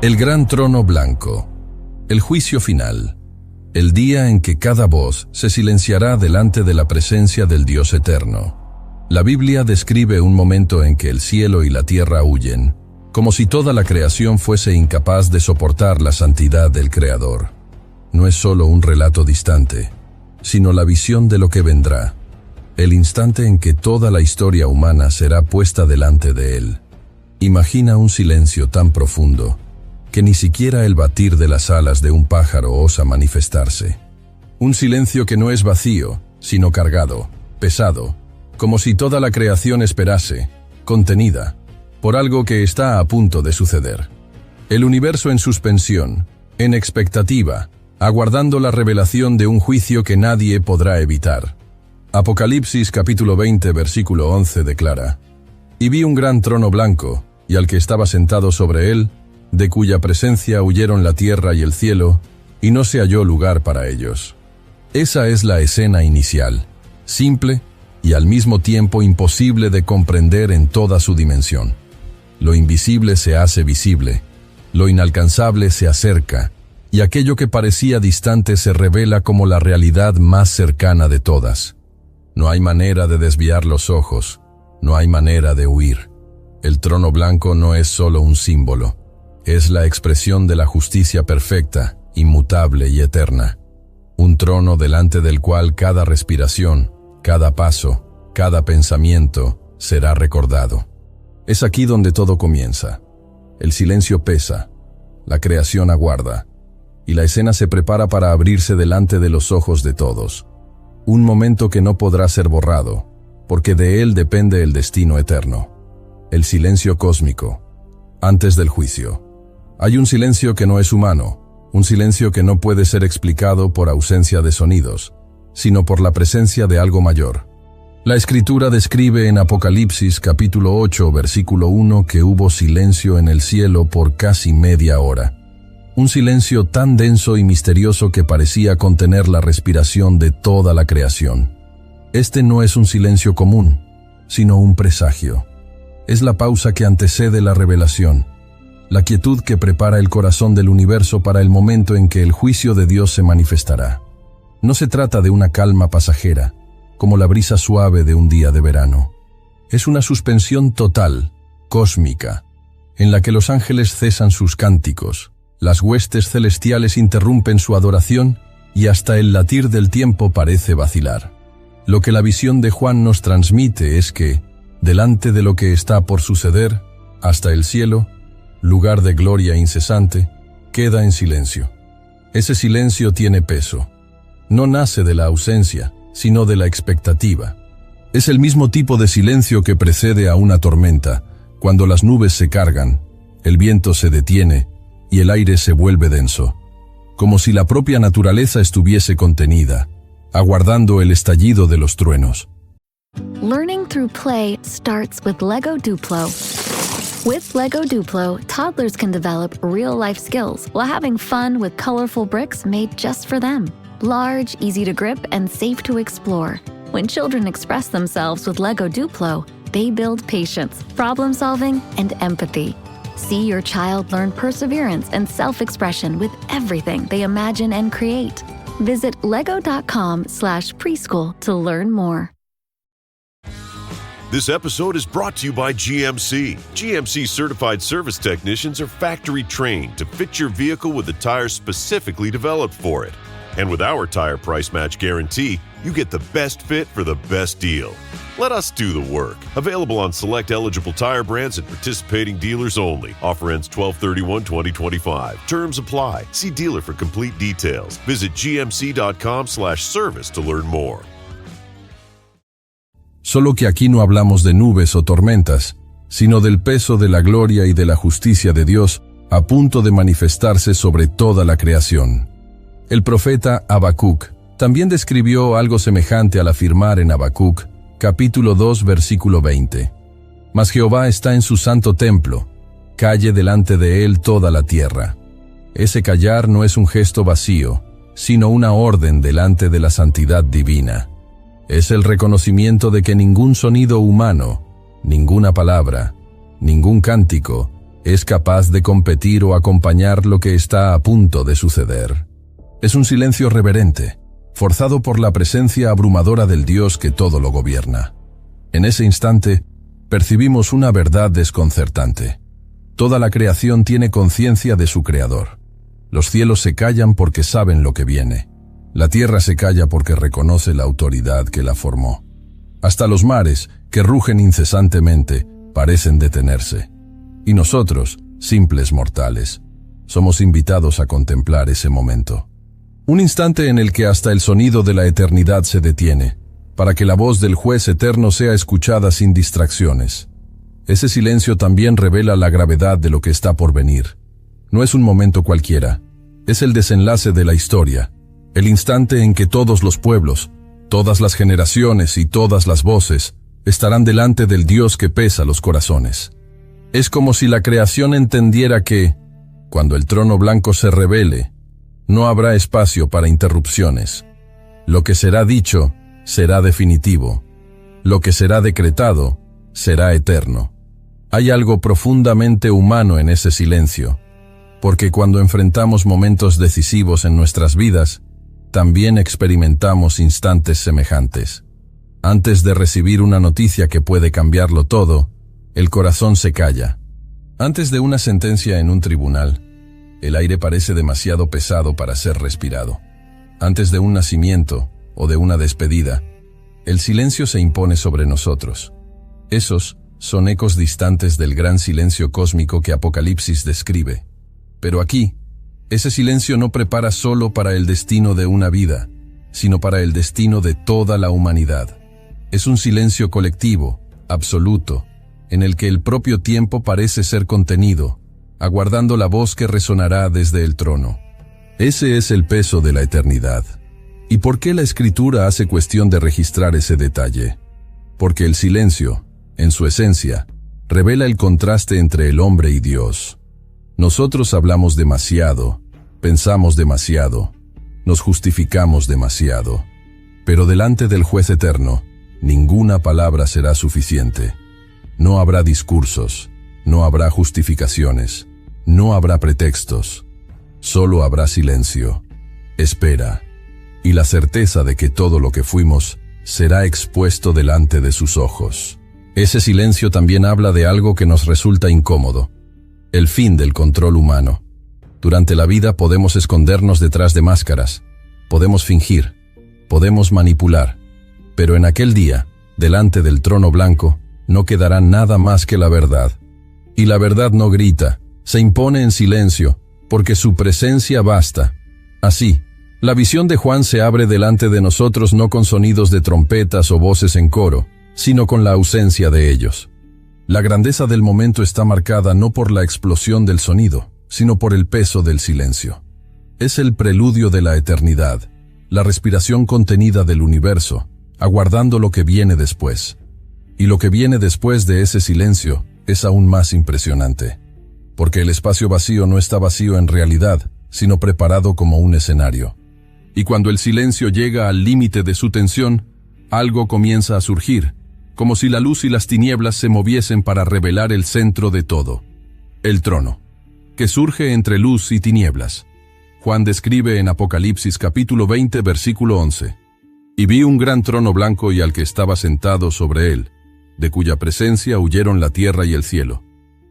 El gran trono blanco, el juicio final, el día en que cada voz se silenciará delante de la presencia del Dios eterno. La Biblia describe un momento en que el cielo y la tierra huyen, como si toda la creación fuese incapaz de soportar la santidad del Creador. No es solo un relato distante, sino la visión de lo que vendrá, el instante en que toda la historia humana será puesta delante de Él. Imagina un silencio tan profundo que ni siquiera el batir de las alas de un pájaro osa manifestarse. Un silencio que no es vacío, sino cargado, pesado, como si toda la creación esperase, contenida, por algo que está a punto de suceder. El universo en suspensión, en expectativa, aguardando la revelación de un juicio que nadie podrá evitar. Apocalipsis capítulo 20 versículo 11 declara: «Y vi un gran trono blanco, y al que estaba sentado sobre él, de cuya presencia huyeron la tierra y el cielo, y no se halló lugar para ellos». Esa es la escena inicial, simple y al mismo tiempo imposible de comprender en toda su dimensión. Lo invisible se hace visible, lo inalcanzable se acerca, y aquello que parecía distante se revela como la realidad más cercana de todas. No hay manera de desviar los ojos, no hay manera de huir. El trono blanco no es solo un símbolo, es la expresión de la justicia perfecta, inmutable y eterna. Un trono delante del cual cada respiración, cada paso, cada pensamiento será recordado. Es aquí donde todo comienza. El silencio pesa, la creación aguarda, y la escena se prepara para abrirse delante de los ojos de todos. Un momento que no podrá ser borrado, porque de él depende el destino eterno. El silencio cósmico, antes del juicio. Hay un silencio que no es humano, un silencio que no puede ser explicado por ausencia de sonidos, sino por la presencia de algo mayor. La Escritura describe en Apocalipsis capítulo 8 versículo 1 que hubo silencio en el cielo por casi media hora. Un silencio tan denso y misterioso que parecía contener la respiración de toda la creación. Este no es un silencio común, sino un presagio. Es la pausa que antecede la revelación, la quietud que prepara el corazón del universo para el momento en que el juicio de Dios se manifestará. No se trata de una calma pasajera, como la brisa suave de un día de verano. Es una suspensión total, cósmica, en la que los ángeles cesan sus cánticos, las huestes celestiales interrumpen su adoración y hasta el latir del tiempo parece vacilar. Lo que la visión de Juan nos transmite es que, delante de lo que está por suceder, hasta el cielo, lugar de gloria incesante, queda en silencio. Ese silencio tiene peso. No nace de la ausencia, sino de la expectativa. Es el mismo tipo de silencio que precede a una tormenta, cuando las nubes se cargan, el viento se detiene y el aire se vuelve denso, como si la propia naturaleza estuviese contenida, aguardando el estallido de los truenos. Learning through play starts with Lego Duplo. With Lego Duplo, toddlers can develop real-life skills while having fun with colorful bricks made just for them. Large, easy to grip, and safe to explore. When children express themselves with Lego Duplo, they build patience, problem-solving, and empathy. See your child learn perseverance and self-expression with everything they imagine and create. Visit lego.com/preschool to learn more. This episode is brought to you by GMC. GMC certified service technicians are factory trained to fit your vehicle with the tires specifically developed for it. And with our tire price match guarantee, you get the best fit for the best deal. Let us do the work. Available on select eligible tire brands at participating dealers only. Offer ends 12/31/2025. Terms apply. See dealer for complete details. Visit gmc.com/service to learn more. Solo que aquí no hablamos de nubes o tormentas, sino del peso de la gloria y de la justicia de Dios a punto de manifestarse sobre toda la creación. El profeta Habacuc también describió algo semejante al afirmar en Habacuc, capítulo 2, versículo 20. Mas Jehová está en su santo templo, calle delante de él toda la tierra. Ese callar no es un gesto vacío, sino una orden delante de la santidad divina. Es el reconocimiento de que ningún sonido humano, ninguna palabra, ningún cántico es capaz de competir o acompañar lo que está a punto de suceder. Es un silencio reverente, forzado por la presencia abrumadora del Dios que todo lo gobierna. En ese instante, percibimos una verdad desconcertante. Toda la creación tiene conciencia de su Creador. Los cielos se callan porque saben lo que viene. La tierra se calla porque reconoce la autoridad que la formó. Hasta los mares, que rugen incesantemente, parecen detenerse. Y nosotros, simples mortales, somos invitados a contemplar ese momento. Un instante en el que hasta el sonido de la eternidad se detiene, para que la voz del juez eterno sea escuchada sin distracciones. Ese silencio también revela la gravedad de lo que está por venir. No es un momento cualquiera, es el desenlace de la historia, el instante en que todos los pueblos, todas las generaciones y todas las voces estarán delante del Dios que pesa los corazones. Es como si la creación entendiera que, cuando el trono blanco se revele, no habrá espacio para interrupciones. Lo que será dicho será definitivo. Lo que será decretado será eterno. Hay algo profundamente humano en ese silencio, porque cuando enfrentamos momentos decisivos en nuestras vidas, también experimentamos instantes semejantes. Antes de recibir una noticia que puede cambiarlo todo, el corazón se calla. Antes de una sentencia en un tribunal, el aire parece demasiado pesado para ser respirado. Antes de un nacimiento o de una despedida, el silencio se impone sobre nosotros. Esos son ecos distantes del gran silencio cósmico que Apocalipsis describe. Pero aquí, ese silencio no prepara solo para el destino de una vida, sino para el destino de toda la humanidad. Es un silencio colectivo, absoluto, en el que el propio tiempo parece ser contenido, aguardando la voz que resonará desde el trono. Ese es el peso de la eternidad. ¿Y por qué la Escritura hace cuestión de registrar ese detalle? Porque el silencio, en su esencia, revela el contraste entre el hombre y Dios. Nosotros hablamos demasiado, pensamos demasiado, nos justificamos demasiado, pero delante del juez eterno, ninguna palabra será suficiente. No habrá discursos, no habrá justificaciones, no habrá pretextos, solo habrá silencio, espera, y la certeza de que todo lo que fuimos será expuesto delante de sus ojos. Ese silencio también habla de algo que nos resulta incómodo, el fin del control humano. Durante la vida podemos escondernos detrás de máscaras, podemos fingir, podemos manipular, pero en aquel día, delante del trono blanco, no quedará nada más que la verdad. Y la verdad no grita, se impone en silencio, porque su presencia basta. Así, la visión de Juan se abre delante de nosotros no con sonidos de trompetas o voces en coro, sino con la ausencia de ellos. La grandeza del momento está marcada no por la explosión del sonido, sino por el peso del silencio. Es el preludio de la eternidad, la respiración contenida del universo, aguardando lo que viene después. Y lo que viene después de ese silencio es aún más impresionante, porque el espacio vacío no está vacío en realidad, sino preparado como un escenario. Y cuando el silencio llega al límite de su tensión, algo comienza a surgir, como si la luz y las tinieblas se moviesen para revelar el centro de todo, el trono, que surge entre luz y tinieblas. Juan describe en Apocalipsis capítulo 20, versículo 11. Y vi un gran trono blanco y al que estaba sentado sobre él, de cuya presencia huyeron la tierra y el cielo,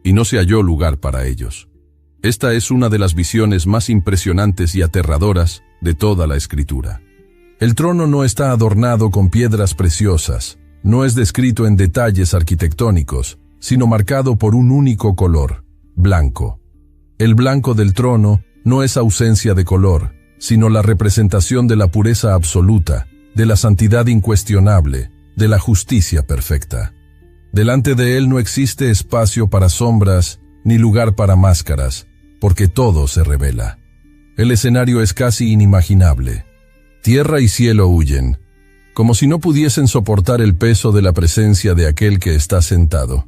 y no se halló lugar para ellos. Esta es una de las visiones más impresionantes y aterradoras de toda la Escritura. El trono no está adornado con piedras preciosas, no es descrito en detalles arquitectónicos, sino marcado por un único color, blanco. El blanco del trono no es ausencia de color, sino la representación de la pureza absoluta, de la santidad incuestionable, de la justicia perfecta. Delante de él no existe espacio para sombras ni lugar para máscaras, porque todo se revela. El escenario es casi inimaginable. Tierra y cielo huyen, como si no pudiesen soportar el peso de la presencia de aquel que está sentado.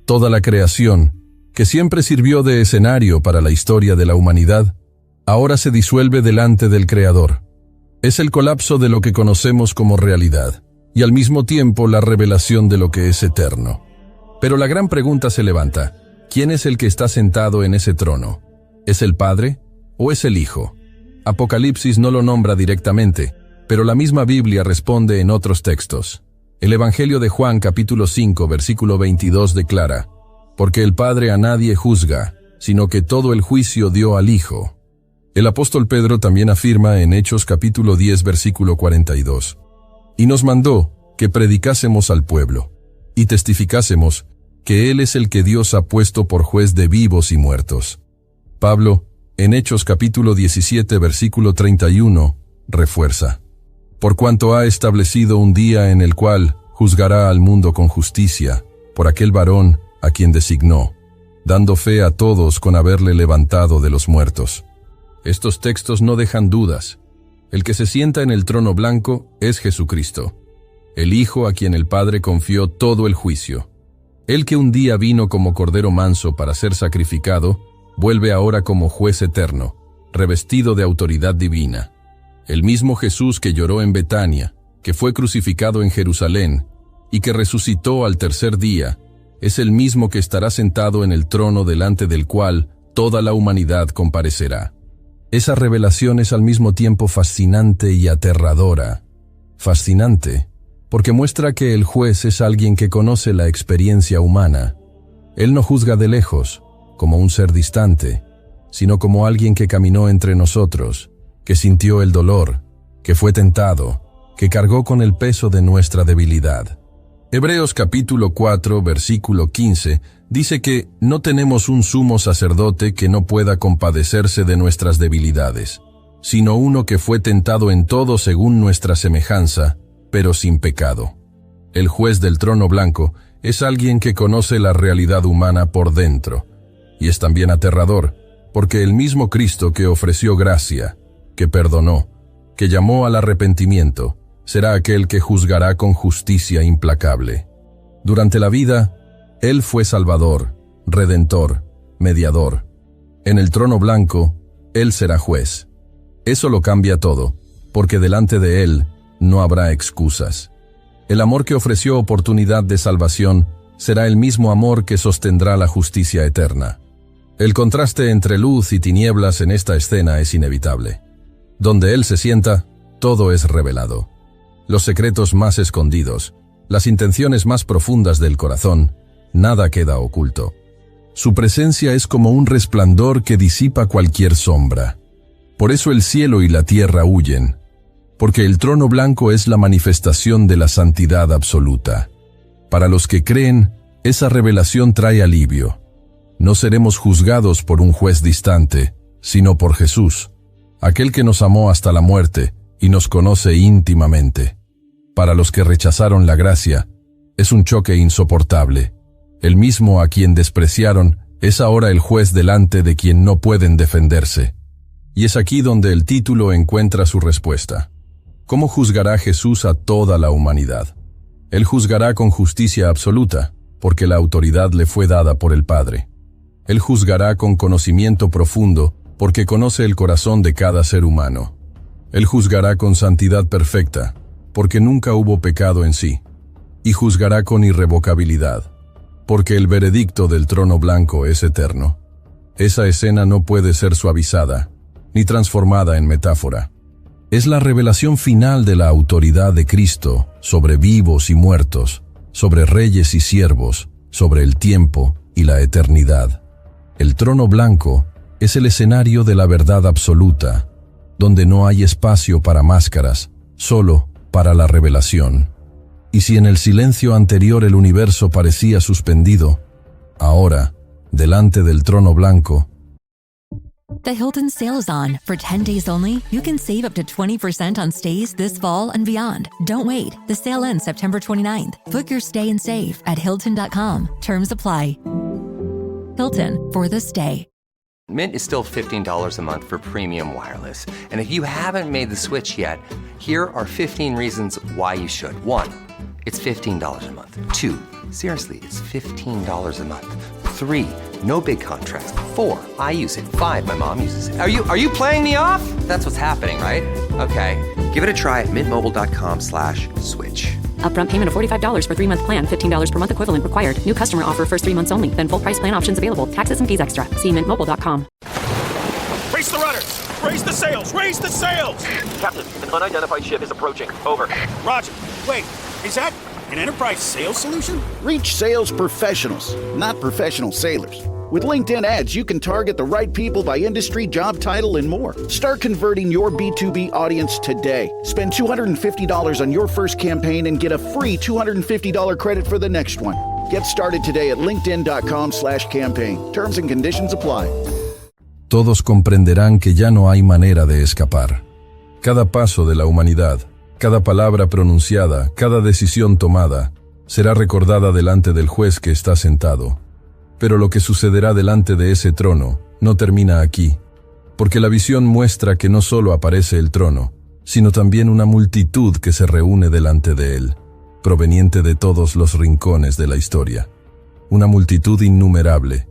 Toda la creación, que siempre sirvió de escenario para la historia de la humanidad, ahora se disuelve delante del Creador. Es el colapso de lo que conocemos como realidad, y al mismo tiempo la revelación de lo que es eterno. Pero la gran pregunta se levanta: ¿Quién es el que está sentado en ese trono? ¿Es el Padre o es el Hijo? Apocalipsis no lo nombra directamente, pero la misma Biblia responde en otros textos. El Evangelio de Juan capítulo 5 versículo 22 declara: porque el Padre a nadie juzga, sino que todo el juicio dio al Hijo. El apóstol Pedro también afirma en Hechos capítulo 10 versículo 42: y nos mandó que predicásemos al pueblo, y testificásemos que Él es el que Dios ha puesto por juez de vivos y muertos. Pablo, en Hechos capítulo 17 versículo 31, refuerza: por cuanto ha establecido un día en el cual juzgará al mundo con justicia, por aquel varón a quien designó, dando fe a todos con haberle levantado de los muertos. Estos textos no dejan dudas. El que se sienta en el trono blanco es Jesucristo, el Hijo a quien el Padre confió todo el juicio. Él que un día vino como cordero manso para ser sacrificado, vuelve ahora como juez eterno, revestido de autoridad divina. El mismo Jesús que lloró en Betania, que fue crucificado en Jerusalén y que resucitó al tercer día, es el mismo que estará sentado en el trono delante del cual toda la humanidad comparecerá. Esa revelación es al mismo tiempo fascinante y aterradora. Fascinante, porque muestra que el juez es alguien que conoce la experiencia humana. Él no juzga de lejos, como un ser distante, sino como alguien que caminó entre nosotros, que sintió el dolor, que fue tentado, que cargó con el peso de nuestra debilidad. Hebreos capítulo 4, versículo 15, dice que no tenemos un sumo sacerdote que no pueda compadecerse de nuestras debilidades, sino uno que fue tentado en todo según nuestra semejanza, pero sin pecado. El juez del trono blanco es alguien que conoce la realidad humana por dentro, y es también aterrador, porque el mismo Cristo que ofreció gracia, que perdonó, que llamó al arrepentimiento, será aquel que juzgará con justicia implacable. Durante la vida, Él fue Salvador, Redentor, Mediador. En el trono blanco, Él será juez. Eso lo cambia todo, porque delante de Él no habrá excusas. El amor que ofreció oportunidad de salvación será el mismo amor que sostendrá la justicia eterna. El contraste entre luz y tinieblas en esta escena es inevitable. Donde Él se sienta, todo es revelado. Los secretos más escondidos, las intenciones más profundas del corazón, nada queda oculto. Su presencia es como un resplandor que disipa cualquier sombra. Por eso el cielo y la tierra huyen, porque el trono blanco es la manifestación de la santidad absoluta. Para los que creen, esa revelación trae alivio. No seremos juzgados por un juez distante, sino por Jesús, aquel que nos amó hasta la muerte y nos conoce íntimamente. Para los que rechazaron la gracia, es un choque insoportable. El mismo a quien despreciaron es ahora el juez delante de quien no pueden defenderse. Y es aquí donde el título encuentra su respuesta. ¿Cómo juzgará Jesús a toda la humanidad? Él juzgará con justicia absoluta, porque la autoridad le fue dada por el Padre. Él juzgará con conocimiento profundo, porque conoce el corazón de cada ser humano. Él juzgará con santidad perfecta, porque nunca hubo pecado en sí. Y juzgará con irrevocabilidad, porque el veredicto del trono blanco es eterno. Esa escena no puede ser suavizada, ni transformada en metáfora. Es la revelación final de la autoridad de Cristo sobre vivos y muertos, sobre reyes y siervos, sobre el tiempo y la eternidad. El trono blanco es el escenario de la verdad absoluta, donde no hay espacio para máscaras, solo para la revelación. Y si en el silencio anterior el universo parecía suspendido, ahora, delante del trono blanco, The Hilton sale is on. For 10 days only, you can save up to 20% on stays this fall and beyond. Don't wait. The sale ends September 29th. Book your stay and save at Hilton.com. Terms apply. Hilton, for the stay. Mint is still $15 a month for premium wireless. And if you haven't made the switch yet, here are 15 reasons why you should. 1, it's $15 a month. 2, seriously, it's $15 a month. 3, no big contracts. 4, I use it. 5, my mom uses it. Are you playing me off? That's what's happening, right? Okay, give it a try at mintmobile.com/switch. Upfront payment of $45 for 3-month plan. $15 per month equivalent required. New customer offer first 3 months only. Then full price plan options available. Taxes and fees extra. See mintmobile.com. Raise the rudders! Raise the sails! Raise the sails! Captain, an unidentified ship is approaching. Over. Roger. Wait, is that an Enterprise sales solution? Reach sales professionals, not professional sailors. With LinkedIn ads, you can target the right people by industry, job title, and more. Start converting your B2B audience today. Spend $250 on your first campaign and get a free $250 credit for the next one. Get started today at linkedin.com/campaign. Terms and conditions apply. Todos comprenderán que ya no hay manera de escapar. Cada paso de la humanidad, cada palabra pronunciada, cada decisión tomada, será recordada delante del juez que está sentado. Pero lo que sucederá delante de ese trono no termina aquí, porque la visión muestra que no solo aparece el trono, sino también una multitud que se reúne delante de él, proveniente de todos los rincones de la historia. Una multitud innumerable,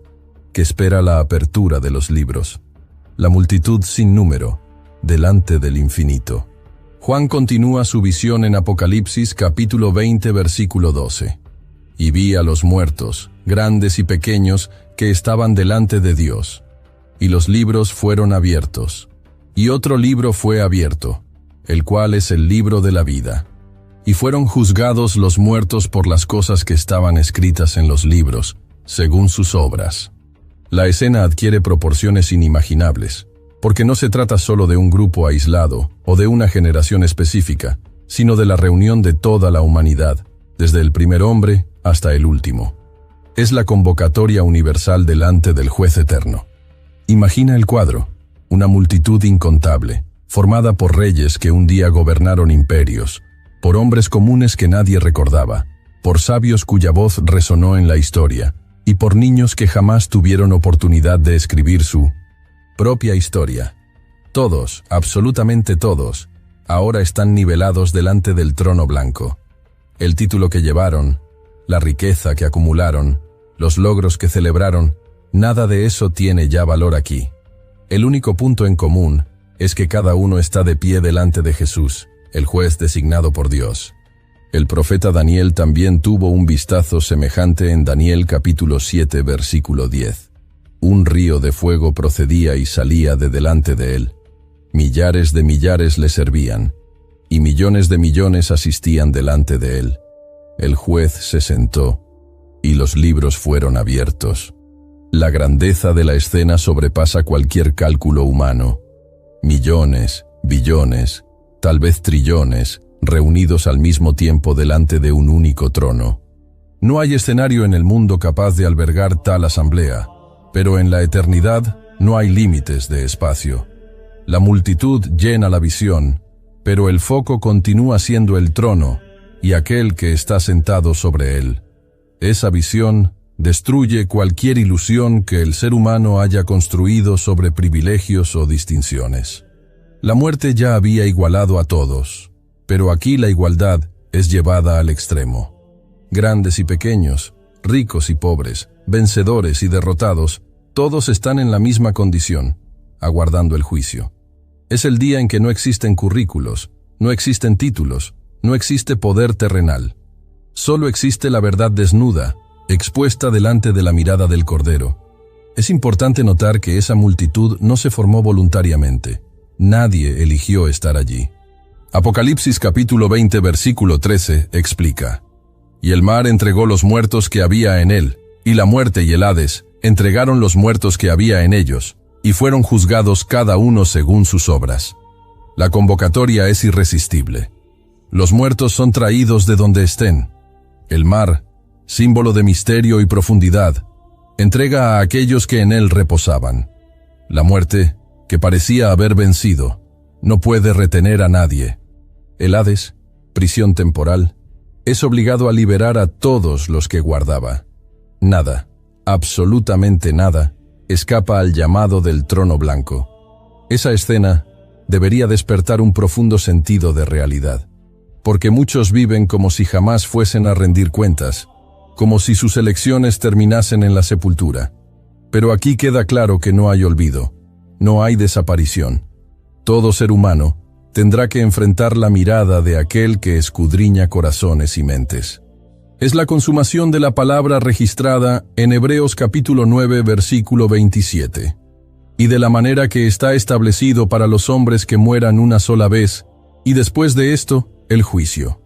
que espera la apertura de los libros. La multitud sin número, delante del infinito. Juan continúa su visión en Apocalipsis capítulo 20 versículo 12. Y vi a los muertos, grandes y pequeños, que estaban delante de Dios. Y los libros fueron abiertos. Y otro libro fue abierto, el cual es el libro de la vida. Y fueron juzgados los muertos por las cosas que estaban escritas en los libros, según sus obras. La escena adquiere proporciones inimaginables, porque no se trata solo de un grupo aislado o de una generación específica, sino de la reunión de toda la humanidad, desde el primer hombre hasta el último. Es la convocatoria universal delante del juez eterno. Imagina el cuadro, una multitud incontable, formada por reyes que un día gobernaron imperios, por hombres comunes que nadie recordaba, por sabios cuya voz resonó en la historia, y por niños que jamás tuvieron oportunidad de escribir su propia historia. Todos, absolutamente todos, ahora están nivelados delante del trono blanco. El título que llevaron, la riqueza que acumularon, los logros que celebraron, nada de eso tiene ya valor aquí. El único punto en común es que cada uno está de pie delante de Jesús, el juez designado por Dios. El profeta Daniel también tuvo un vistazo semejante en Daniel capítulo 7 versículo 10. Un río de fuego procedía y salía de delante de él. Millares de millares le servían, y millones de millones asistían delante de él. El juez se sentó, y los libros fueron abiertos. La grandeza de la escena sobrepasa cualquier cálculo humano. Millones, billones, tal vez trillones, reunidos al mismo tiempo delante de un único trono. No hay escenario en el mundo capaz de albergar tal asamblea, pero en la eternidad no hay límites de espacio. La multitud llena la visión, pero el foco continúa siendo el trono y aquel que está sentado sobre él. Esa visión destruye cualquier ilusión que el ser humano haya construido sobre privilegios o distinciones. La muerte ya había igualado a todos, pero aquí la igualdad es llevada al extremo. Grandes y pequeños, ricos y pobres, vencedores y derrotados, todos están en la misma condición, aguardando el juicio. Es el día en que no existen currículos, no existen títulos, no existe poder terrenal. Solo existe la verdad desnuda, expuesta delante de la mirada del Cordero. Es importante notar que esa multitud no se formó voluntariamente. Nadie eligió estar allí. Apocalipsis capítulo 20 versículo 13 explica: Y el mar entregó los muertos que había en él, y la muerte y el Hades entregaron los muertos que había en ellos, y fueron juzgados cada uno según sus obras. La convocatoria es irresistible. Los muertos son traídos de donde estén. El mar, símbolo de misterio y profundidad, entrega a aquellos que en él reposaban. La muerte, que parecía haber vencido, no puede retener a nadie. El Hades, prisión temporal, es obligado a liberar a todos los que guardaba. Nada, absolutamente nada, escapa al llamado del trono blanco. Esa escena debería despertar un profundo sentido de realidad, porque muchos viven como si jamás fuesen a rendir cuentas, como si sus elecciones terminasen en la sepultura. Pero aquí queda claro que no hay olvido, no hay desaparición. Todo ser humano, tendrá que enfrentar la mirada de aquel que escudriña corazones y mentes. Es la consumación de la palabra registrada en Hebreos capítulo 9, versículo 27. Y de la manera que está establecido para los hombres que mueran una sola vez, y después de esto, el juicio.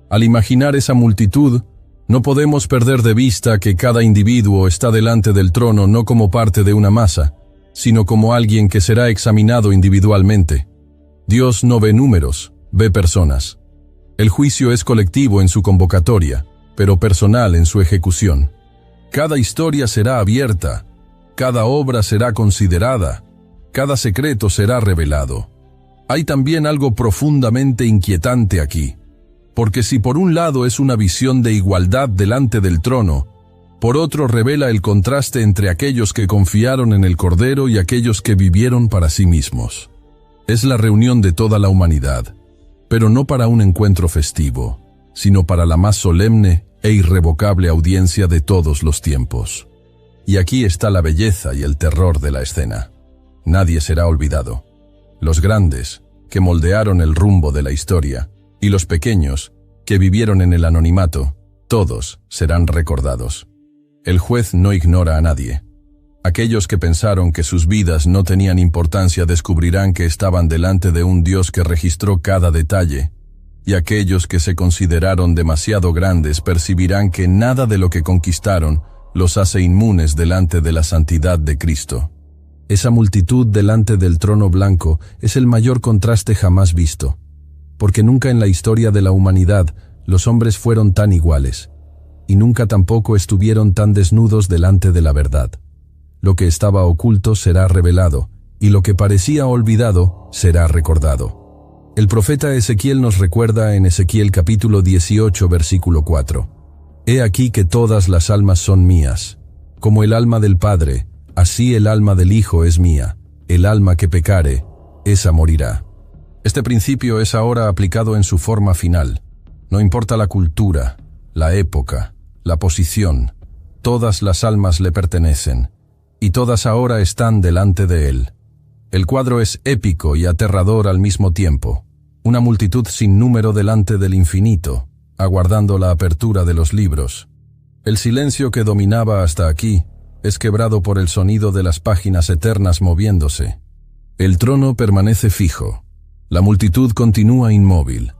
Al imaginar esa multitud, no podemos perder de vista que cada individuo está delante del trono no como parte de una masa, sino como alguien que será examinado individualmente. Dios no ve números, ve personas. El juicio es colectivo en su convocatoria, pero personal en su ejecución. Cada historia será abierta, cada obra será considerada, cada secreto será revelado. Hay también algo profundamente inquietante aquí, porque si por un lado es una visión de igualdad delante del trono, por otro revela el contraste entre aquellos que confiaron en el Cordero y aquellos que vivieron para sí mismos. Es la reunión de toda la humanidad, pero no para un encuentro festivo, sino para la más solemne e irrevocable audiencia de todos los tiempos. Y aquí está la belleza y el terror de la escena. Nadie será olvidado. Los grandes, que moldearon el rumbo de la historia, y los pequeños, que vivieron en el anonimato, todos serán recordados. El juez no ignora a nadie. Aquellos que pensaron que sus vidas no tenían importancia descubrirán que estaban delante de un Dios que registró cada detalle, y aquellos que se consideraron demasiado grandes percibirán que nada de lo que conquistaron los hace inmunes delante de la santidad de Cristo. Esa multitud delante del trono blanco es el mayor contraste jamás visto, porque nunca en la historia de la humanidad los hombres fueron tan iguales, y nunca tampoco estuvieron tan desnudos delante de la verdad. Lo que estaba oculto será revelado, y lo que parecía olvidado será recordado. El profeta Ezequiel nos recuerda en Ezequiel capítulo 18, versículo 4. He aquí que todas las almas son mías. Como el alma del Padre, así el alma del Hijo es mía. El alma que pecare, esa morirá. Este principio es ahora aplicado en su forma final. No importa la cultura, la época, la posición, todas las almas le pertenecen, y todas ahora están delante de él. El cuadro es épico y aterrador al mismo tiempo. Una multitud sin número delante del infinito, aguardando la apertura de los libros. El silencio que dominaba hasta aquí es quebrado por el sonido de las páginas eternas moviéndose. El trono permanece fijo. La multitud continúa inmóvil.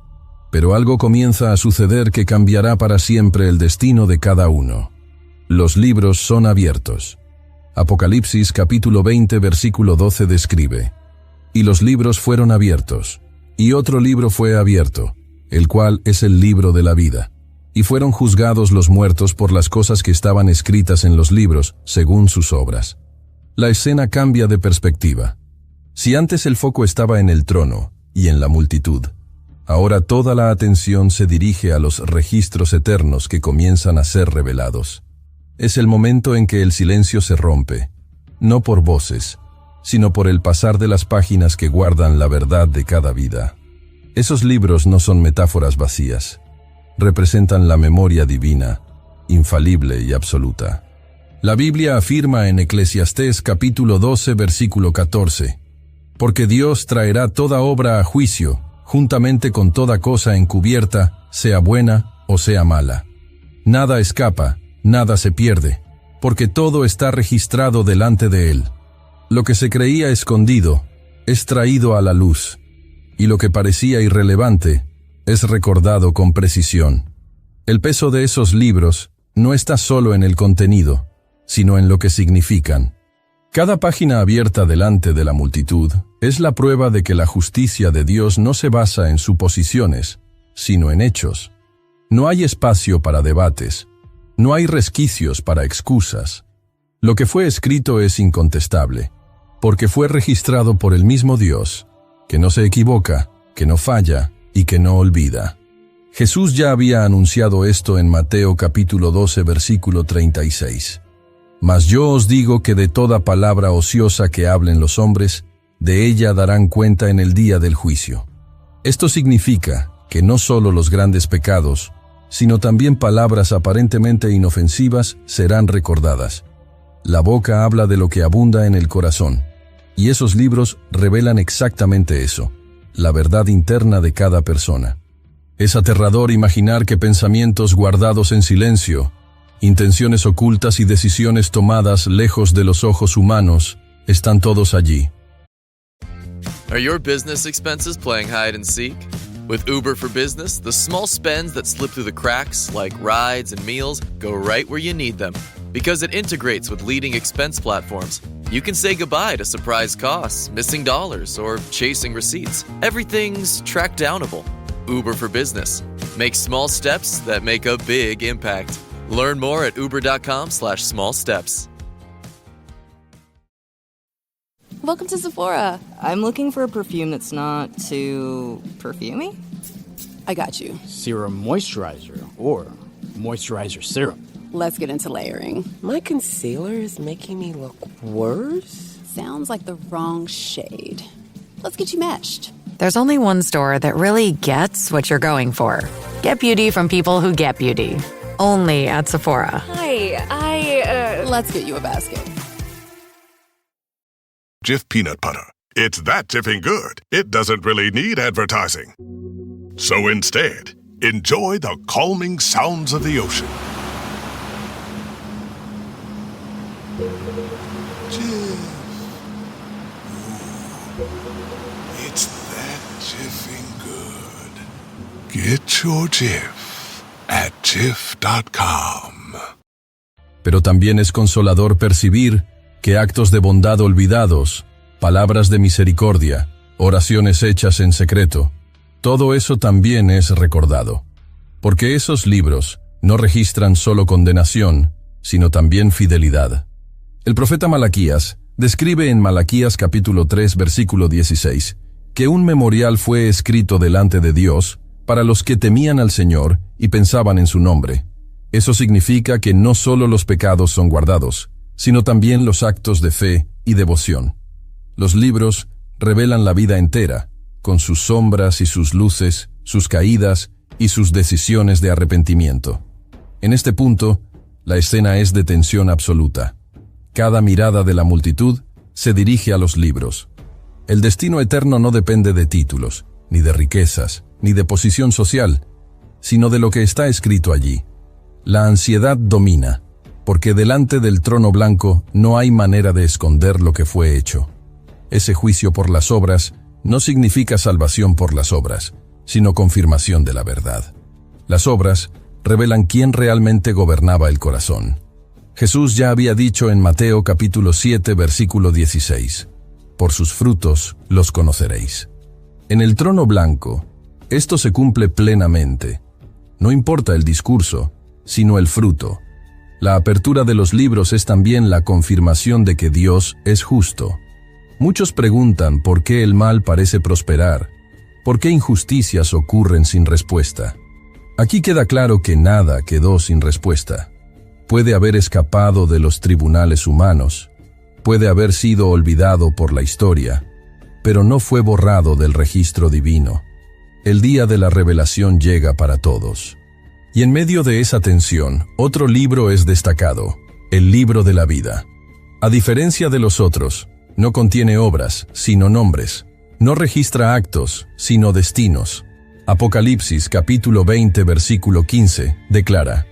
Pero algo comienza a suceder que cambiará para siempre el destino de cada uno. Los libros son abiertos. Apocalipsis capítulo 20 versículo 12 describe: Y los libros fueron abiertos, y otro libro fue abierto, el cual es el libro de la vida. Y fueron juzgados los muertos por las cosas que estaban escritas en los libros, según sus obras. La escena cambia de perspectiva. Si antes el foco estaba en el trono y en la multitud, ahora toda la atención se dirige a los registros eternos que comienzan a ser revelados. Es el momento en que el silencio se rompe, no por voces, sino por el pasar de las páginas que guardan la verdad de cada vida. Esos libros no son metáforas vacías, representan la memoria divina, infalible y absoluta. La Biblia afirma en Eclesiastés capítulo 12 versículo 14, porque Dios traerá toda obra a juicio, juntamente con toda cosa encubierta, sea buena o sea mala. Nada escapa, nada se pierde, porque todo está registrado delante de él. Lo que se creía escondido es traído a la luz, y lo que parecía irrelevante es recordado con precisión. El peso de esos libros no está solo en el contenido, sino en lo que significan. Cada página abierta delante de la multitud es la prueba de que la justicia de Dios no se basa en suposiciones, sino en hechos. No hay espacio para debates. No hay resquicios para excusas. Lo que fue escrito es incontestable, porque fue registrado por el mismo Dios, que no se equivoca, que no falla y que no olvida. Jesús ya había anunciado esto en Mateo capítulo 12 versículo 36. Mas yo os digo que de toda palabra ociosa que hablen los hombres, de ella darán cuenta en el día del juicio. Esto significa que no solo los grandes pecados, sino también palabras aparentemente inofensivas serán recordadas. La boca habla de lo que abunda en el corazón, y esos libros revelan exactamente eso. la verdad interna de cada persona. Es aterrador imaginar que pensamientos guardados en silencio, intenciones ocultas y decisiones tomadas lejos de los ojos humanos, están todos allí. Are your business expenses playing hide and seek? With Uber for Business, the small spends that slip through the cracks, like rides and meals, go right where you need them. Because it integrates with leading expense platforms, you can say goodbye to surprise costs, missing dollars, or chasing receipts. Everything's track downable. Uber for Business. Make small steps that make a big impact. Learn more at uber.com/small steps. Welcome to Sephora. I'm looking for a perfume that's not too perfumey. I got you. Serum moisturizer or moisturizer serum. Let's get into layering. My concealer is making me look worse. Sounds like the wrong shade. Let's get you matched. There's only one store that really gets what you're going for. Get beauty from people who get beauty. Only at Sephora. Hi, Let's get you a basket. Jif peanut butter. It's that Jiffing good, it doesn't really need advertising. So instead, enjoy the calming sounds of the ocean. Jif. Ooh, it's that Jiffing good. Get your Jif at Jif.com. Pero también es consolador percibir que actos de bondad olvidados, palabras de misericordia, oraciones hechas en secreto, todo eso también es recordado. Porque esos libros no registran solo condenación, sino también fidelidad. El profeta Malaquías describe en Malaquías capítulo 3 versículo 16 que un memorial fue escrito delante de Dios para los que temían al Señor y pensaban en su nombre. Eso significa que no solo los pecados son guardados, sino también los actos de fe y devoción. Los libros revelan la vida entera, con sus sombras y sus luces, sus caídas y sus decisiones de arrepentimiento. En este punto, la escena es de tensión absoluta. Cada mirada de la multitud se dirige a los libros. El destino eterno no depende de títulos, ni de riquezas, ni de posición social, sino de lo que está escrito allí. La ansiedad domina, porque delante del trono blanco no hay manera de esconder lo que fue hecho. Ese juicio por las obras no significa salvación por las obras, sino confirmación de la verdad. Las obras revelan quién realmente gobernaba el corazón. Jesús ya había dicho en Mateo capítulo 7 versículo 16, «Por sus frutos los conoceréis». En el trono blanco, esto se cumple plenamente. No importa el discurso, sino el fruto. La apertura de los libros es también la confirmación de que Dios es justo. Muchos preguntan por qué el mal parece prosperar, por qué injusticias ocurren sin respuesta. Aquí queda claro que nada quedó sin respuesta. Puede haber escapado de los tribunales humanos, puede haber sido olvidado por la historia, pero no fue borrado del registro divino. El día de la revelación llega para todos. Y en medio de esa tensión, otro libro es destacado, el libro de la vida. A diferencia de los otros, no contiene obras, sino nombres. No registra actos, sino destinos. Apocalipsis capítulo 20 versículo 15 declara: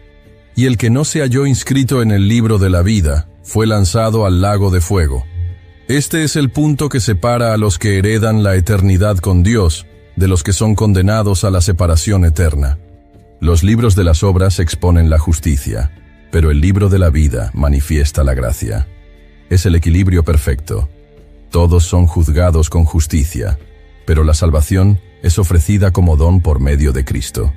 «Y el que no se halló inscrito en el libro de la vida, fue lanzado al lago de fuego». Este es el punto que separa a los que heredan la eternidad con Dios de los que son condenados a la separación eterna. Los libros de las obras exponen la justicia, pero el libro de la vida manifiesta la gracia. Es el equilibrio perfecto. Todos son juzgados con justicia, pero la salvación es ofrecida como don por medio de Cristo.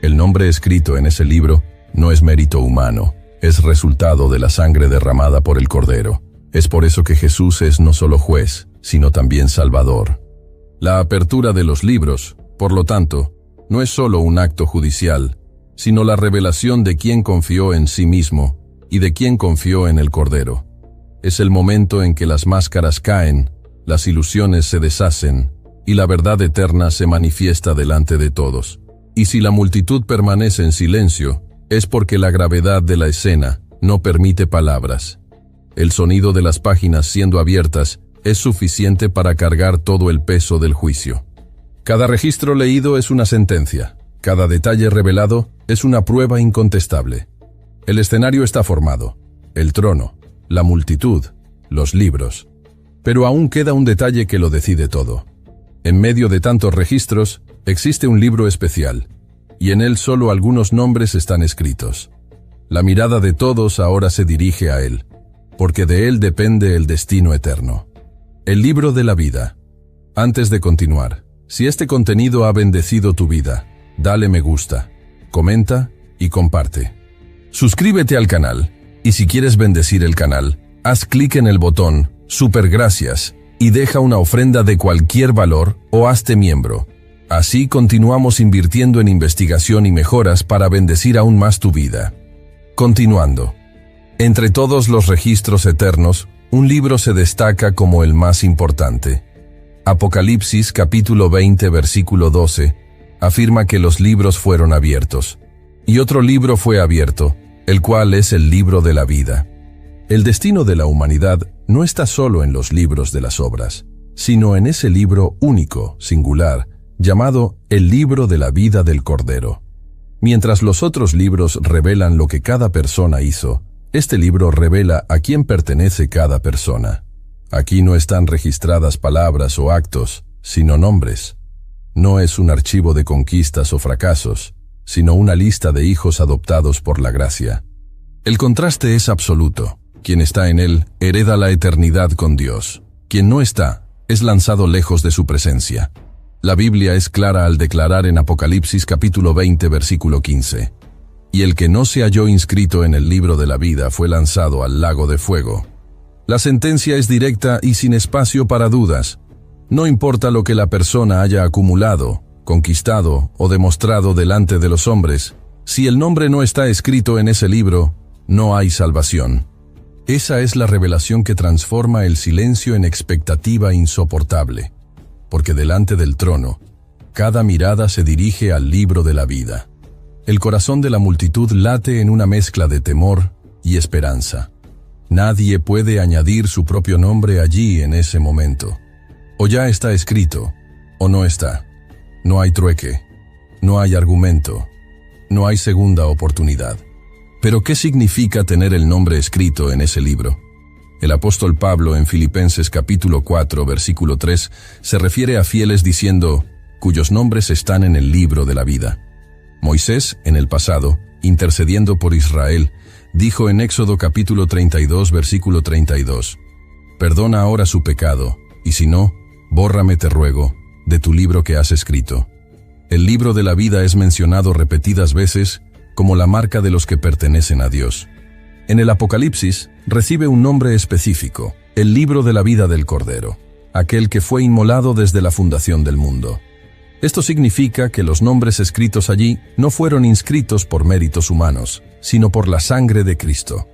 El nombre escrito en ese libro no es mérito humano, es resultado de la sangre derramada por el Cordero. Es por eso que Jesús es no solo juez, sino también Salvador. La apertura de los libros, por lo tanto, no es solo un acto judicial, sino la revelación de quién confió en sí mismo y de quién confió en el Cordero. Es el momento en que las máscaras caen, las ilusiones se deshacen y la verdad eterna se manifiesta delante de todos. Y si la multitud permanece en silencio, es porque la gravedad de la escena no permite palabras. El sonido de las páginas siendo abiertas es suficiente para cargar todo el peso del juicio. Cada registro leído es una sentencia. Cada detalle revelado es una prueba incontestable. El escenario está formado. El trono, la multitud, los libros. Pero aún queda un detalle que lo decide todo. En medio de tantos registros, existe un libro especial, y en él solo algunos nombres están escritos. La mirada de todos ahora se dirige a él, porque de él depende el destino eterno. El libro de la vida. Antes de continuar, si este contenido ha bendecido tu vida, dale me gusta, comenta y comparte. Suscríbete al canal, y si quieres bendecir el canal, haz clic en el botón Super Gracias y deja una ofrenda de cualquier valor o hazte miembro. Así continuamos invirtiendo en investigación y mejoras para bendecir aún más tu vida. Continuando. Entre todos los registros eternos, un libro se destaca como el más importante. Apocalipsis capítulo 20 versículo 12 afirma que los libros fueron abiertos. Y otro libro fue abierto, el cual es el libro de la vida. El destino de la humanidad no está solo en los libros de las obras, sino en ese libro único, singular, llamado el libro de la vida del Cordero. Mientras los otros libros revelan lo que cada persona hizo, este libro revela a quién pertenece cada persona. Aquí no están registradas palabras o actos, sino nombres. No es un archivo de conquistas o fracasos, sino una lista de hijos adoptados por la gracia. El contraste es absoluto. Quien está en él hereda la eternidad con Dios. Quien no está, es lanzado lejos de su presencia. La Biblia es clara al declarar en Apocalipsis capítulo 20 versículo 15. Y el que no se halló inscrito en el libro de la vida fue lanzado al lago de fuego. La sentencia es directa y sin espacio para dudas. No importa lo que la persona haya acumulado, conquistado o demostrado delante de los hombres, si el nombre no está escrito en ese libro, no hay salvación. Esa es la revelación que transforma el silencio en expectativa insoportable, porque delante del trono, cada mirada se dirige al libro de la vida. El corazón de la multitud late en una mezcla de temor y esperanza. Nadie puede añadir su propio nombre allí en ese momento. O ya está escrito, o no está. No hay trueque, no hay argumento, no hay segunda oportunidad. Pero ¿qué significa tener el nombre escrito en ese libro? El apóstol Pablo en Filipenses capítulo 4 versículo 3 se refiere a fieles diciendo, cuyos nombres están en el libro de la vida. Moisés, en el pasado, intercediendo por Israel, dijo en Éxodo capítulo 32 versículo 32, perdona ahora su pecado, y si no, bórrame te ruego, de tu libro que has escrito. El libro de la vida es mencionado repetidas veces como la marca de los que pertenecen a Dios. En el Apocalipsis recibe un nombre específico, el libro de la vida del Cordero, aquel que fue inmolado desde la fundación del mundo. Esto significa que los nombres escritos allí no fueron inscritos por méritos humanos, sino por la sangre de Cristo.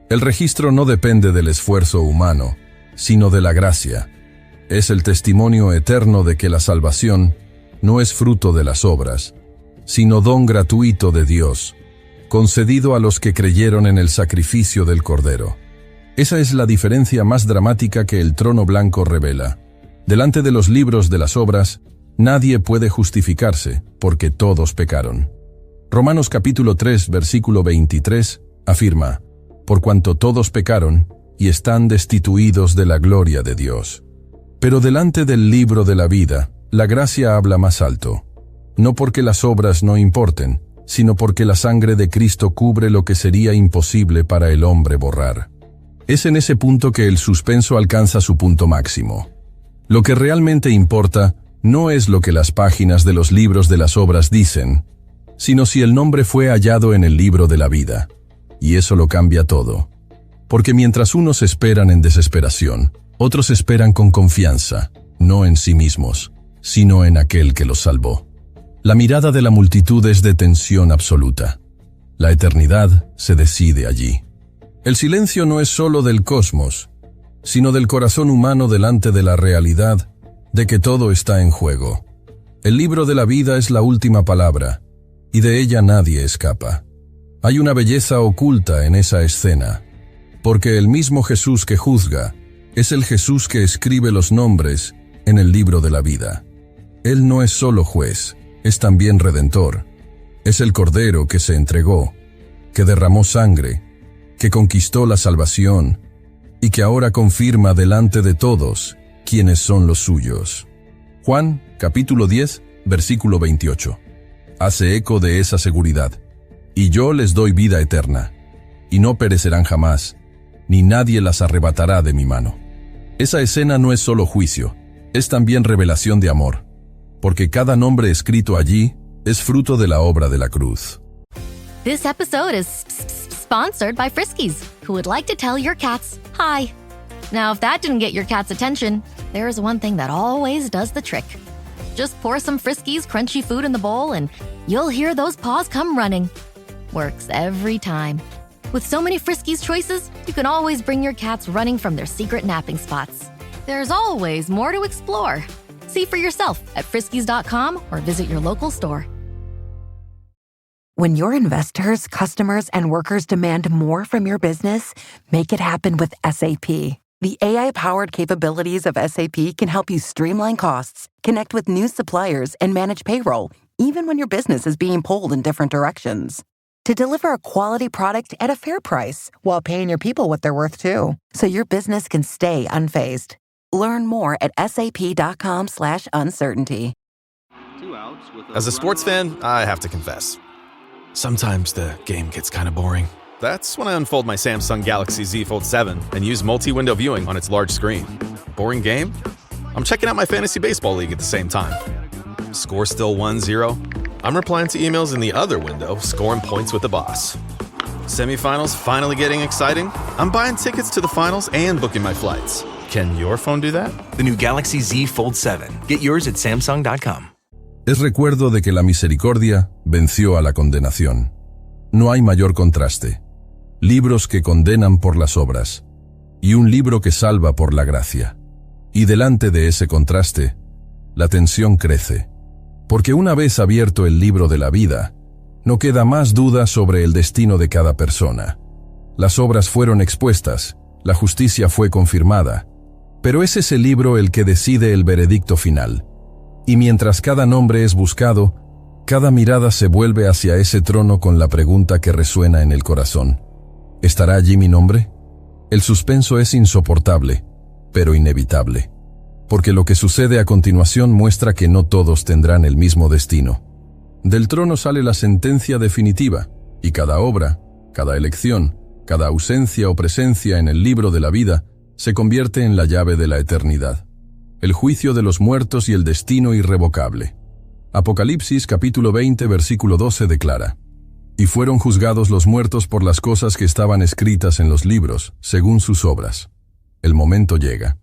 El registro no depende del esfuerzo humano, sino de la gracia. Es el testimonio eterno de que la salvación no es fruto de las obras, sino don gratuito de Dios, concedido a los que creyeron en el sacrificio del Cordero. Esa es la diferencia más dramática que el trono blanco revela. Delante de los libros de las obras, nadie puede justificarse, porque todos pecaron. Romanos capítulo 3, versículo 23, afirma, por cuanto todos pecaron, y están destituidos de la gloria de Dios. Pero delante del libro de la vida, la gracia habla más alto. No porque las obras no importen, sino porque la sangre de Cristo cubre lo que sería imposible para el hombre borrar. Es en ese punto que el suspenso alcanza su punto máximo. Lo que realmente importa no es lo que las páginas de los libros de las obras dicen, sino si el nombre fue hallado en el libro de la vida. Y eso lo cambia todo. Porque mientras unos esperan en desesperación, otros esperan con confianza, no en sí mismos, sino en aquel que los salvó. La mirada de la multitud es de tensión absoluta. La eternidad se decide allí. El silencio no es solo del cosmos, sino del corazón humano delante de la realidad de que todo está en juego. El libro de la vida es la última palabra, y de ella nadie escapa. Hay una belleza oculta en esa escena, porque el mismo Jesús que juzga es el Jesús que escribe los nombres en el libro de la vida. Él no es solo juez, es también redentor. Es el Cordero que se entregó, que derramó sangre, que conquistó la salvación y que ahora confirma delante de todos quiénes son los suyos. Juan, capítulo 10, versículo 28. Hace eco de esa seguridad. Y yo les doy vida eterna, y no perecerán jamás, ni nadie las arrebatará de mi mano. Esa escena no es solo juicio, es también revelación de amor, porque cada nombre escrito allí es fruto de la obra de la cruz. This episode is sponsored by Friskies, who would like to tell your cats hi. Now, if that didn't get your cat's attention, there's one thing that always does the trick. Just pour some Friskies crunchy food in the bowl and you'll hear those paws come running. Works every time. With so many Friskies choices, you can always bring your cats running from their secret napping spots. There's always more to explore. See for yourself at friskies.com or visit your local store. When your investors, customers, and workers demand more from your business, make it happen with SAP. The AI-powered capabilities of SAP can help you streamline costs, connect with new suppliers, and manage payroll, even when your business is being pulled in different directions. To deliver a quality product at a fair price while paying your people what they're worth too, so your business can stay unfazed. Learn more at sap.com/uncertainty. As a sports fan, I have to confess. Sometimes the game gets kind of boring. That's when I unfold my Samsung Galaxy Z Fold 7 and use multi-window viewing on its large screen. Boring game? I'm checking out my fantasy baseball league at the same time. Score still 1-0? I'm replying to emails in the other window, scoring points with the boss. Semifinals finally getting exciting? I'm buying tickets to the finals and booking my flights. Can your phone do that? The new Galaxy Z Fold 7. Get yours at Samsung.com. Es recuerdo de que la misericordia venció a la condenación. No hay mayor contraste. Libros que condenan por las obras, y un libro que salva por la gracia. Y delante de ese contraste, la tensión crece. Porque una vez abierto el libro de la vida, no queda más duda sobre el destino de cada persona. Las obras fueron expuestas, la justicia fue confirmada, pero es ese libro el que decide el veredicto final. Y mientras cada nombre es buscado, cada mirada se vuelve hacia ese trono con la pregunta que resuena en el corazón. ¿Estará allí mi nombre? El suspenso es insoportable, pero inevitable. Porque lo que sucede a continuación muestra que no todos tendrán el mismo destino. Del trono sale la sentencia definitiva, y cada obra, cada elección, cada ausencia o presencia en el libro de la vida se convierte en la llave de la eternidad. El juicio de los muertos y el destino irrevocable. Apocalipsis capítulo 20 versículo 12 declara: Y fueron juzgados los muertos por las cosas que estaban escritas en los libros, según sus obras. El momento llega.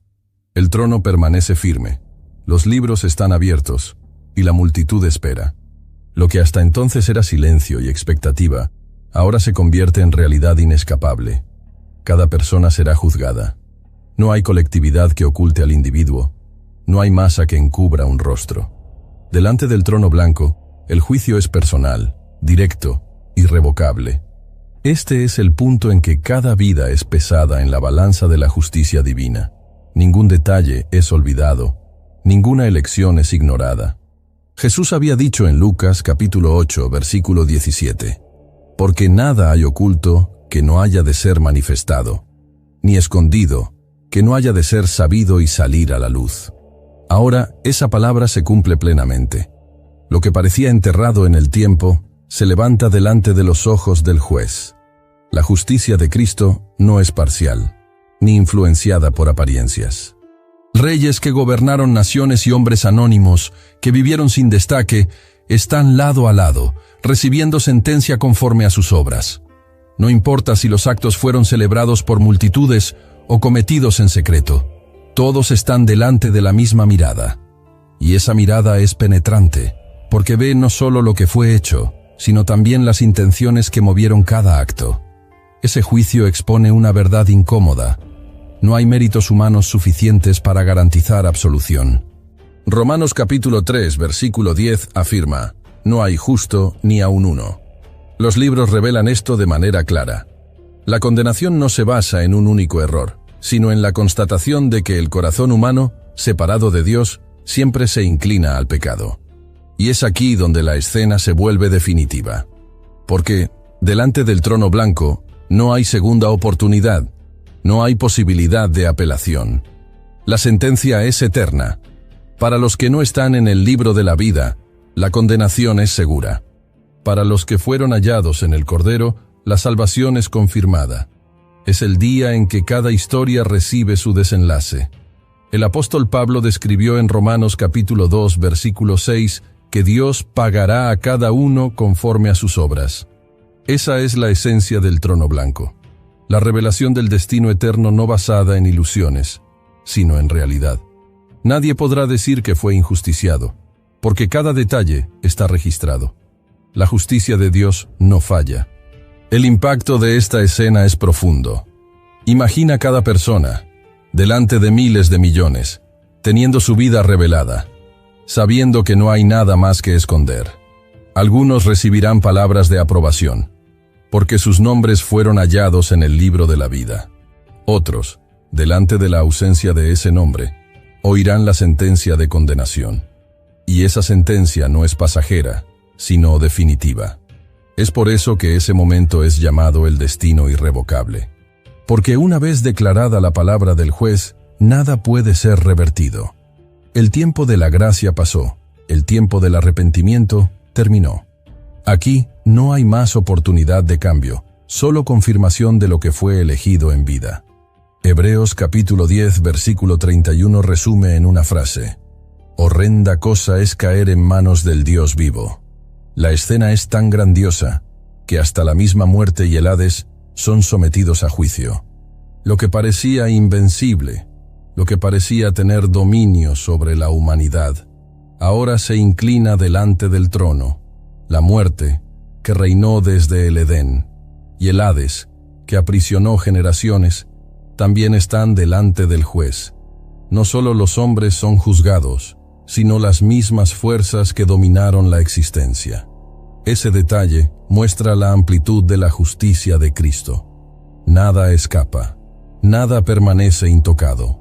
El trono permanece firme, los libros están abiertos, y la multitud espera. Lo que hasta entonces era silencio y expectativa, ahora se convierte en realidad inescapable. Cada persona será juzgada. No hay colectividad que oculte al individuo, no hay masa que encubra un rostro. Delante del trono blanco, el juicio es personal, directo, irrevocable. Este es el punto en que cada vida es pesada en la balanza de la justicia divina. Ningún detalle es olvidado, ninguna elección es ignorada. Jesús había dicho en Lucas capítulo 8, versículo 17, porque nada hay oculto que no haya de ser manifestado, ni escondido que no haya de ser sabido y salir a la luz. Ahora esa palabra se cumple plenamente. Lo que parecía enterrado en el tiempo se levanta delante de los ojos del juez. La justicia de Cristo no es parcial, ni influenciada por apariencias. Reyes que gobernaron naciones y hombres anónimos, que vivieron sin destaque, están lado a lado, recibiendo sentencia conforme a sus obras. No importa si los actos fueron celebrados por multitudes o cometidos en secreto, todos están delante de la misma mirada. Y esa mirada es penetrante, porque ve no solo lo que fue hecho, sino también las intenciones que movieron cada acto. Ese juicio expone una verdad incómoda. No hay méritos humanos suficientes para garantizar absolución. Romanos capítulo 3, versículo 10 afirma: no hay justo ni aun uno. Los libros revelan esto de manera clara. La condenación no se basa en un único error, sino en la constatación de que el corazón humano, separado de Dios, siempre se inclina al pecado. Y es aquí donde la escena se vuelve definitiva. Porque, delante del trono blanco, no hay segunda oportunidad, no hay posibilidad de apelación. La sentencia es eterna. Para los que no están en el libro de la vida, la condenación es segura. Para los que fueron hallados en el Cordero, la salvación es confirmada. Es el día en que cada historia recibe su desenlace. El apóstol Pablo describió en Romanos capítulo 2, versículo 6, que Dios pagará a cada uno conforme a sus obras. Esa es la esencia del trono blanco. La revelación del destino eterno no basada en ilusiones, sino en realidad. Nadie podrá decir que fue injusticiado, porque cada detalle está registrado. La justicia de Dios no falla. El impacto de esta escena es profundo. Imagina cada persona, delante de miles de millones, teniendo su vida revelada, sabiendo que no hay nada más que esconder. Algunos recibirán palabras de aprobación, porque sus nombres fueron hallados en el libro de la vida. Otros, delante de la ausencia de ese nombre, oirán la sentencia de condenación. Y esa sentencia no es pasajera, sino definitiva. Es por eso que ese momento es llamado el destino irrevocable. Porque una vez declarada la palabra del juez, nada puede ser revertido. El tiempo de la gracia pasó, el tiempo del arrepentimiento terminó. Aquí no hay más oportunidad de cambio, solo confirmación de lo que fue elegido en vida. Hebreos capítulo 10, versículo 31 resume en una frase: horrenda cosa es caer en manos del Dios vivo. La escena es tan grandiosa que hasta la misma muerte y el Hades son sometidos a juicio. Lo que parecía invencible, lo que parecía tener dominio sobre la humanidad, ahora se inclina delante del trono. La muerte, que reinó desde el Edén, y el Hades, que aprisionó generaciones, también están delante del juez. No solo los hombres son juzgados, sino las mismas fuerzas que dominaron la existencia. Ese detalle muestra la amplitud de la justicia de Cristo. Nada escapa, nada permanece intocado.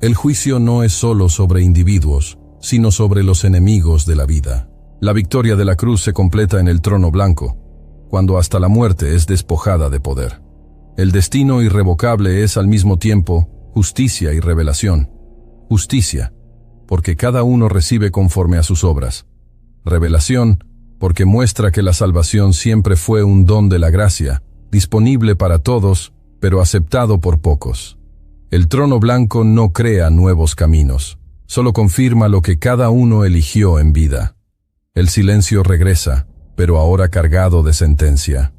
El juicio no es solo sobre individuos, sino sobre los enemigos de la vida. La victoria de la cruz se completa en el trono blanco, cuando hasta la muerte es despojada de poder. El destino irrevocable es al mismo tiempo justicia y revelación. Justicia, porque cada uno recibe conforme a sus obras. Revelación, porque muestra que la salvación siempre fue un don de la gracia, disponible para todos, pero aceptado por pocos. El trono blanco no crea nuevos caminos, solo confirma lo que cada uno eligió en vida. El silencio regresa, pero ahora cargado de sentencia.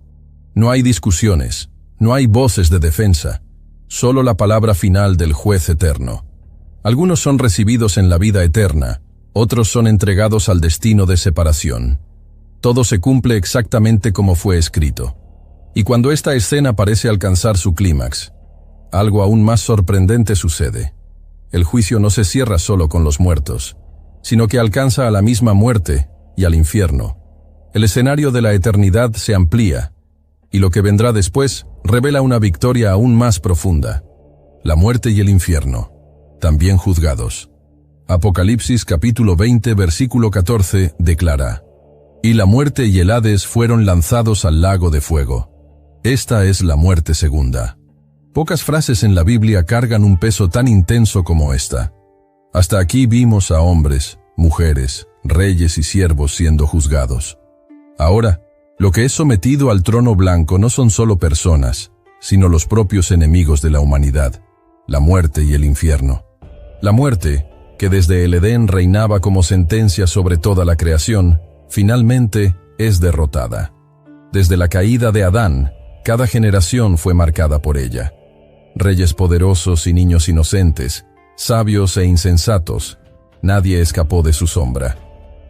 No hay discusiones, no hay voces de defensa, solo la palabra final del juez eterno. Algunos son recibidos en la vida eterna, otros son entregados al destino de separación. Todo se cumple exactamente como fue escrito. Y cuando esta escena parece alcanzar su clímax, algo aún más sorprendente sucede. El juicio no se cierra solo con los muertos, sino que alcanza a la misma muerte y al infierno. El escenario de la eternidad se amplía, y lo que vendrá después revela una victoria aún más profunda. La muerte y el infierno, también juzgados. Apocalipsis capítulo 20, versículo 14 declara: y la muerte y el Hades fueron lanzados al lago de fuego. Esta es la muerte segunda. Pocas frases en la Biblia cargan un peso tan intenso como esta. Hasta aquí vimos a hombres, mujeres, reyes y siervos siendo juzgados. Ahora, lo que es sometido al trono blanco no son solo personas, sino los propios enemigos de la humanidad, la muerte y el infierno. La muerte, que desde el Edén reinaba como sentencia sobre toda la creación, finalmente es derrotada. Desde la caída de Adán, cada generación fue marcada por ella. Reyes poderosos y niños inocentes, sabios e insensatos, nadie escapó de su sombra.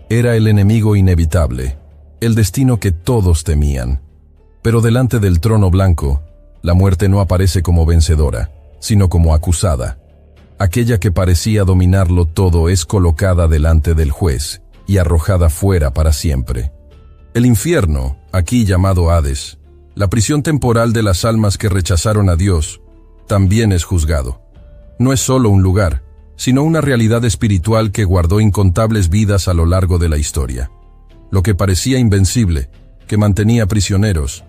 Era el enemigo inevitable, el destino que todos temían. Pero delante del trono blanco, la muerte no aparece como vencedora, sino como acusada. Aquella que parecía dominarlo todo es colocada delante del juez y arrojada fuera para siempre. El infierno, aquí llamado Hades, la prisión temporal de las almas que rechazaron a Dios, también es juzgado. No es solo un lugar, sino una realidad espiritual que guardó incontables vidas a lo largo de la historia. Lo que parecía invencible, que mantenía prisioneros,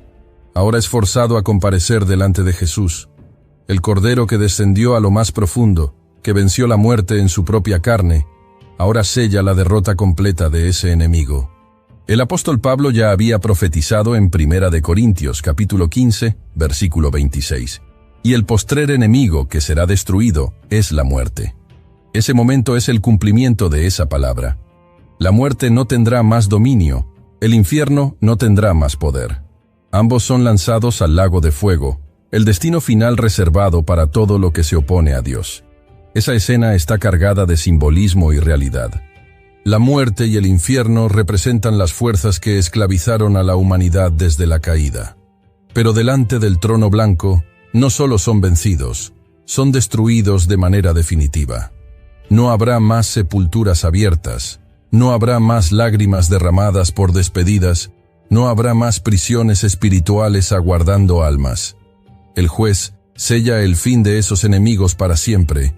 ahora es forzado a comparecer delante de Jesús, el Cordero que descendió a lo más profundo, que venció la muerte en su propia carne, ahora sella la derrota completa de ese enemigo. El apóstol Pablo ya había profetizado en 1 de Corintios, capítulo 15, versículo 26. Y el postrer enemigo que será destruido es la muerte. Ese momento es el cumplimiento de esa palabra. La muerte no tendrá más dominio, el infierno no tendrá más poder. Ambos son lanzados al lago de fuego, el destino final reservado para todo lo que se opone a Dios. Esa escena está cargada de simbolismo y realidad. La muerte y el infierno representan las fuerzas que esclavizaron a la humanidad desde la caída. Pero delante del trono blanco, no solo son vencidos, son destruidos de manera definitiva. No habrá más sepulturas abiertas, no habrá más lágrimas derramadas por despedidas, no habrá más prisiones espirituales aguardando almas. El juez sella el fin de esos enemigos para siempre.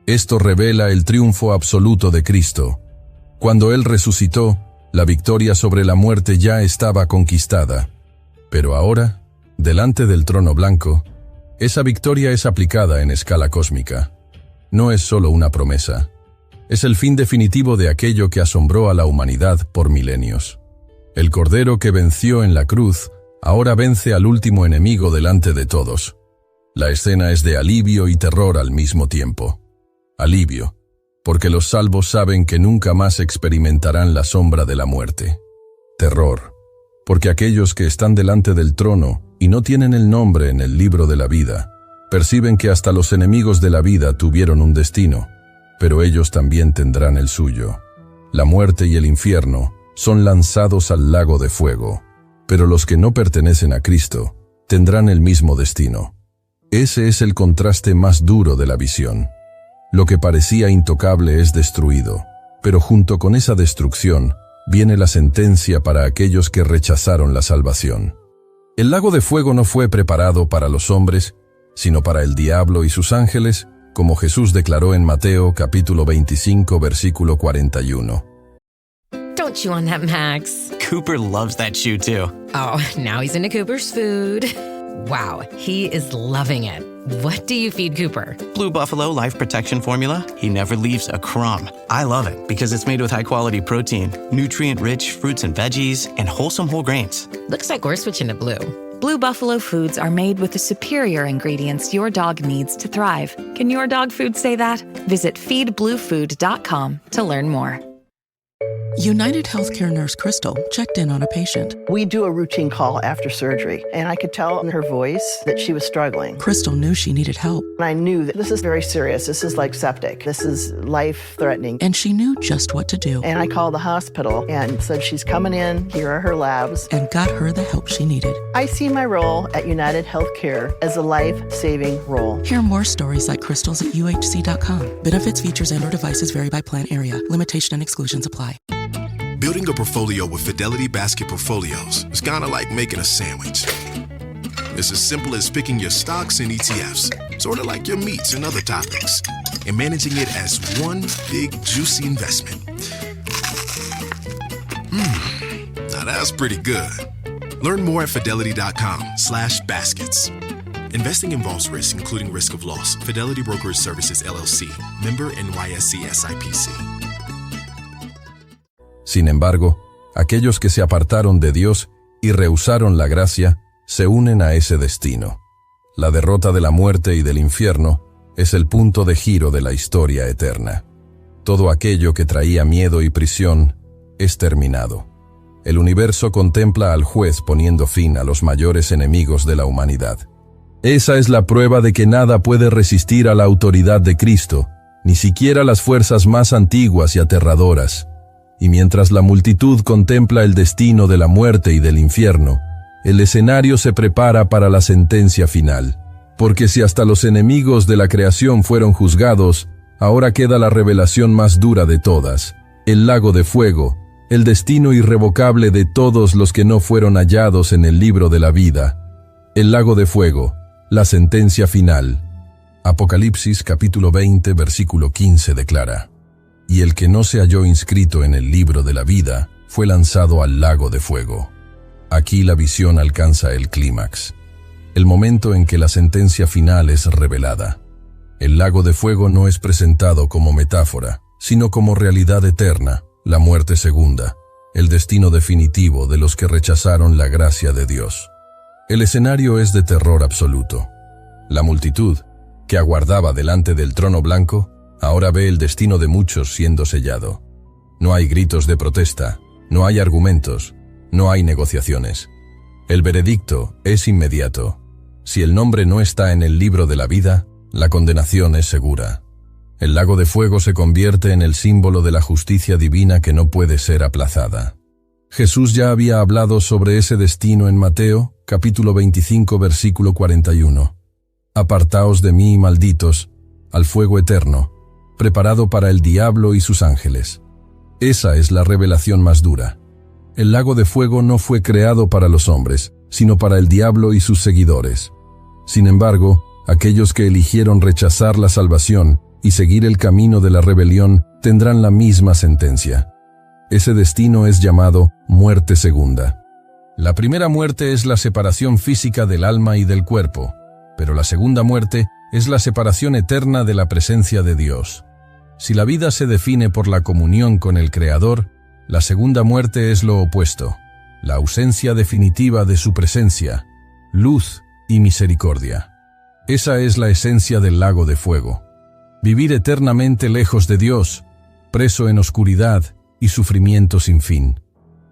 Esto revela el triunfo absoluto de Cristo. Cuando Él resucitó, la victoria sobre la muerte ya estaba conquistada. Pero ahora, delante del trono blanco, esa victoria es aplicada en escala cósmica. No es solo una promesa. Es el fin definitivo de aquello que asombró a la humanidad por milenios. El Cordero que venció en la cruz, ahora vence al último enemigo delante de todos. La escena es de alivio y terror al mismo tiempo. Alivio, porque los salvos saben que nunca más experimentarán la sombra de la muerte. Terror, porque aquellos que están delante del trono y no tienen el nombre en el libro de la vida, perciben que hasta los enemigos de la vida tuvieron un destino, pero ellos también tendrán el suyo. La muerte y el infierno son lanzados al lago de fuego, pero los que no pertenecen a Cristo tendrán el mismo destino. Ese es el contraste más duro de la visión. Lo que parecía intocable es destruido, pero junto con esa destrucción viene la sentencia para aquellos que rechazaron la salvación. El lago de fuego no fue preparado para los hombres, sino para el diablo y sus ángeles, como Jesús declaró en Mateo capítulo 25, versículo 41. Don't chew on that, Max. Cooper loves that chew too. Oh, now he's into Cooper's food. Wow, he is loving it. What do you feed Cooper? Blue Buffalo Life Protection Formula. He never leaves a crumb. I love it because it's made with high-quality protein, nutrient-rich fruits and veggies, and wholesome whole grains. Looks like we're switching to Blue. Blue Buffalo foods are made with the superior ingredients your dog needs to thrive. Can your dog food say that? Visit feedbluefood.com to learn more. United Healthcare nurse Crystal checked in on a patient. We do a routine call after surgery, and I could tell in her voice that she was struggling. Crystal knew she needed help. I knew that this is very serious. This is like septic. This is life-threatening. And she knew just what to do. And I called the hospital and said, she's coming in, here are her labs. And got her the help she needed. I see my role at United Healthcare as a life-saving role. Hear more stories like Crystal's at UHC.com. Benefits, features, and/or devices vary by plan area. Limitation and exclusions apply. Building a portfolio with Fidelity Basket Portfolios is kind of like making a sandwich. It's as simple as picking your stocks and ETFs, sort of like your meats and other toppings, and managing it as one big, juicy investment. Now that's pretty good. Learn more at fidelity.com/baskets. Investing involves risk, including risk of loss. Fidelity Brokerage Services, LLC. Member NYSE SIPC. Sin embargo, aquellos que se apartaron de Dios y rehusaron la gracia, se unen a ese destino. La derrota de la muerte y del infierno es el punto de giro de la historia eterna. Todo aquello que traía miedo y prisión es terminado. El universo contempla al juez poniendo fin a los mayores enemigos de la humanidad. Esa es la prueba de que nada puede resistir a la autoridad de Cristo, ni siquiera las fuerzas más antiguas y aterradoras. Y mientras la multitud contempla el destino de la muerte y del infierno, el escenario se prepara para la sentencia final. Porque si hasta los enemigos de la creación fueron juzgados, ahora queda la revelación más dura de todas, el lago de fuego, el destino irrevocable de todos los que no fueron hallados en el libro de la vida. El lago de fuego, la sentencia final. Apocalipsis capítulo 20, versículo 15 declara: Y el que no se halló inscrito en el libro de la vida fue lanzado al lago de fuego. Aquí la visión alcanza el clímax, el momento en que la sentencia final es revelada. El lago de fuego no es presentado como metáfora, sino como realidad eterna, la muerte segunda, el destino definitivo de los que rechazaron la gracia de Dios. El escenario es de terror absoluto. La multitud, que aguardaba delante del trono blanco, ahora ve el destino de muchos siendo sellado. No hay gritos de protesta, no hay argumentos, no hay negociaciones. El veredicto es inmediato. Si el nombre no está en el libro de la vida, la condenación es segura. El lago de fuego se convierte en el símbolo de la justicia divina que no puede ser aplazada. Jesús ya había hablado sobre ese destino en Mateo, capítulo 25, versículo 41. Apartaos de mí, malditos, al fuego eterno, preparado para el diablo y sus ángeles. Esa es la revelación más dura. El lago de fuego no fue creado para los hombres, sino para el diablo y sus seguidores. Sin embargo, aquellos que eligieron rechazar la salvación y seguir el camino de la rebelión tendrán la misma sentencia. Ese destino es llamado muerte segunda. La primera muerte es la separación física del alma y del cuerpo, pero la segunda muerte es la separación eterna de la presencia de Dios. Si la vida se define por la comunión con el Creador, la segunda muerte es lo opuesto, la ausencia definitiva de su presencia, luz y misericordia. Esa es la esencia del lago de fuego. Vivir eternamente lejos de Dios, preso en oscuridad y sufrimiento sin fin.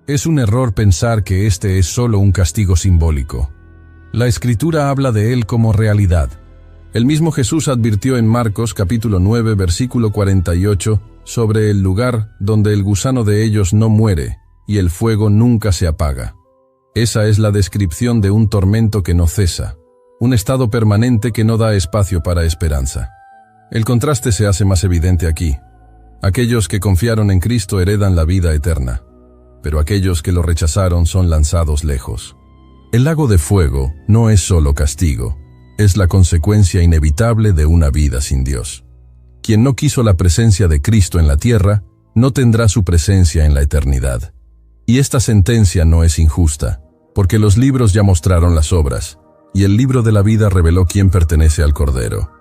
Es un error pensar que este es solo un castigo simbólico. La Escritura habla de él como realidad. El mismo Jesús advirtió en Marcos capítulo 9, versículo 48, sobre el lugar donde el gusano de ellos no muere y el fuego nunca se apaga. Esa es la descripción de un tormento que no cesa, un estado permanente que no da espacio para esperanza. El contraste se hace más evidente aquí. Aquellos que confiaron en Cristo heredan la vida eterna, pero aquellos que lo rechazaron son lanzados lejos. El lago de fuego no es solo castigo, es la consecuencia inevitable de una vida sin Dios. Quien no quiso la presencia de Cristo en la tierra, no tendrá su presencia en la eternidad. Y esta sentencia no es injusta, porque los libros ya mostraron las obras, y el libro de la vida reveló quién pertenece al Cordero.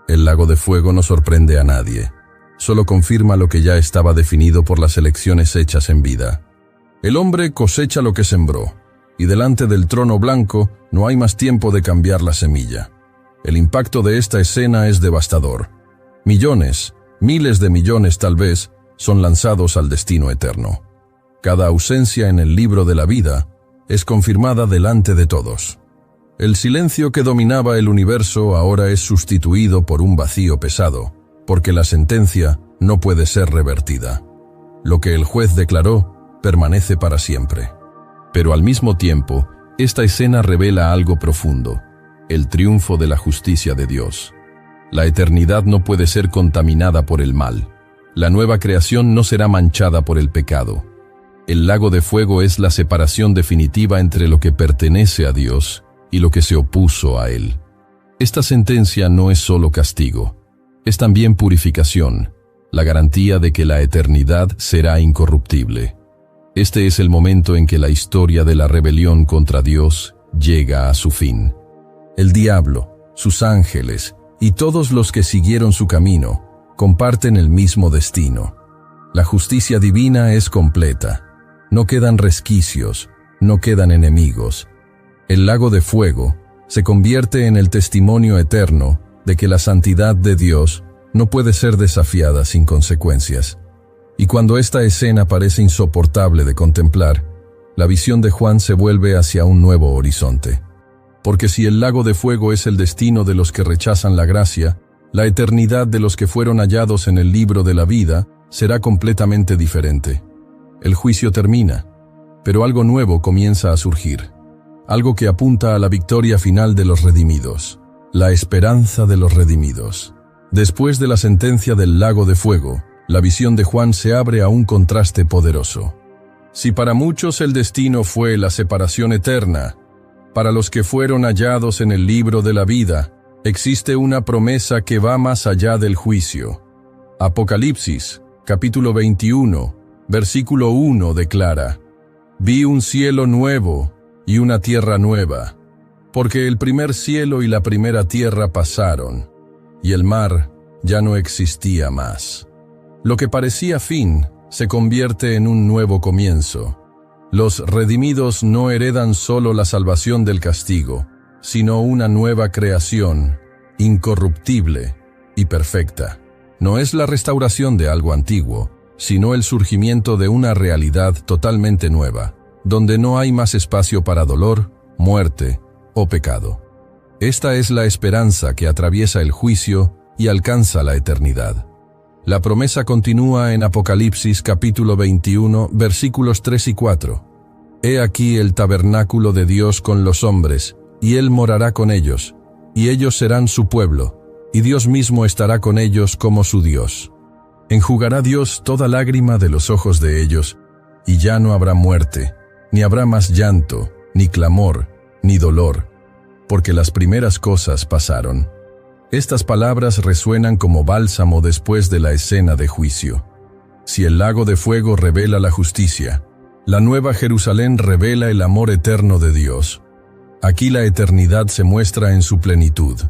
El lago de fuego no sorprende a nadie, solo confirma lo que ya estaba definido por las elecciones hechas en vida. El hombre cosecha lo que sembró, y delante del trono blanco no hay más tiempo de cambiar la semilla. El impacto de esta escena es devastador. Millones, miles de millones tal vez, son lanzados al destino eterno. Cada ausencia en el libro de la vida es confirmada delante de todos. El silencio que dominaba el universo ahora es sustituido por un vacío pesado, porque la sentencia no puede ser revertida. Lo que el juez declaró permanece para siempre. Pero al mismo tiempo, esta escena revela algo profundo, el triunfo de la justicia de Dios. La eternidad no puede ser contaminada por el mal. La nueva creación no será manchada por el pecado. El lago de fuego es la separación definitiva entre lo que pertenece a Dios y lo que se opuso a Él. Esta sentencia no es solo castigo, es también purificación, la garantía de que la eternidad será incorruptible. Este es el momento en que la historia de la rebelión contra Dios llega a su fin. El diablo, sus ángeles y todos los que siguieron su camino comparten el mismo destino. La justicia divina es completa. No quedan resquicios, no quedan enemigos. El lago de fuego se convierte en el testimonio eterno de que la santidad de Dios no puede ser desafiada sin consecuencias. Y cuando esta escena parece insoportable de contemplar, la visión de Juan se vuelve hacia un nuevo horizonte. Porque si el lago de fuego es el destino de los que rechazan la gracia, la eternidad de los que fueron hallados en el libro de la vida será completamente diferente. El juicio termina, pero algo nuevo comienza a surgir. Algo que apunta a la victoria final de los redimidos, la esperanza de los redimidos. Después de la sentencia del lago de fuego, la visión de Juan se abre a un contraste poderoso. Si para muchos el destino fue la separación eterna, para los que fueron hallados en el libro de la vida, Existe una promesa que va más allá del juicio. Apocalipsis, capítulo 21, versículo 1 declara: Vi un cielo nuevo y una tierra nueva, porque el primer cielo y la primera tierra pasaron, y el mar ya no existía más. Lo que parecía fin se convierte en un nuevo comienzo. Los redimidos no heredan solo la salvación del castigo, sino una nueva creación, incorruptible y perfecta. No es la restauración de algo antiguo, sino el surgimiento de una realidad totalmente nueva, donde no hay más espacio para dolor, muerte o pecado. Esta es la esperanza que atraviesa el juicio y alcanza la eternidad. La promesa continúa en Apocalipsis capítulo 21, versículos 3 y 4. He aquí el tabernáculo de Dios con los hombres, y Él morará con ellos, y ellos serán su pueblo, y Dios mismo estará con ellos como su Dios. Enjugará Dios toda lágrima de los ojos de ellos, y ya no habrá muerte, ni habrá más llanto, ni clamor, ni dolor, porque las primeras cosas pasaron. Estas palabras resuenan como bálsamo después de la escena de juicio. Si el lago de fuego revela la justicia, la nueva Jerusalén revela el amor eterno de Dios. Aquí la eternidad se muestra en su plenitud.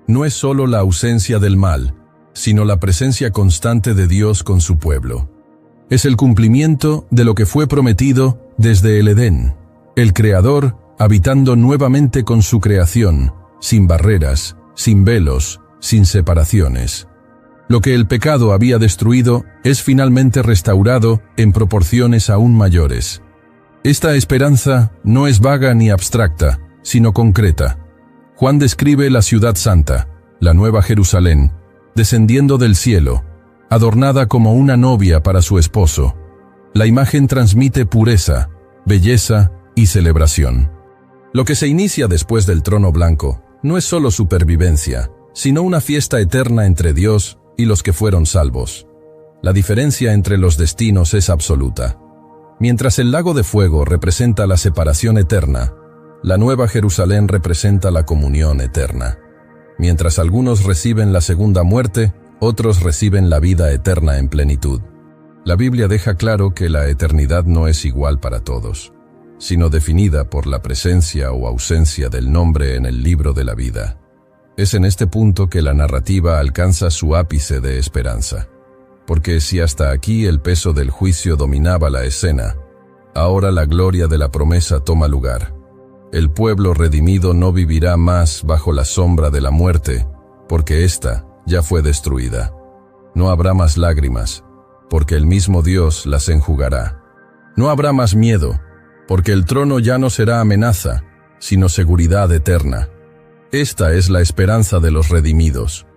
No es solo la ausencia del mal, sino la presencia constante de Dios con su pueblo. Es el cumplimiento de lo que fue prometido desde el Edén, el Creador habitando nuevamente con su creación, sin barreras, sin velos, sin separaciones. Lo que el pecado había destruido es finalmente restaurado en proporciones aún mayores. Esta esperanza no es vaga ni abstracta, sino concreta. Juan describe la ciudad santa, la nueva Jerusalén, descendiendo del cielo, adornada como una novia para su esposo. La imagen transmite pureza, belleza y celebración. Lo que se inicia después del trono blanco no es solo supervivencia, sino una fiesta eterna entre Dios y los que fueron salvos. La diferencia entre los destinos es absoluta. Mientras el lago de fuego representa la separación eterna, la nueva Jerusalén representa la comunión eterna. Mientras algunos reciben la segunda muerte, otros reciben la vida eterna en plenitud. La Biblia deja claro que la eternidad no es igual para todos, sino definida por la presencia o ausencia del nombre en el libro de la vida. Es en este punto que la narrativa alcanza su ápice de esperanza. Porque si hasta aquí el peso del juicio dominaba la escena, ahora la gloria de la promesa toma lugar. El pueblo redimido no vivirá más bajo la sombra de la muerte, porque ésta ya fue destruida. No habrá más lágrimas, porque el mismo Dios las enjugará. No habrá más miedo, porque el trono ya no será amenaza, sino seguridad eterna. Esta es la esperanza de los redimidos.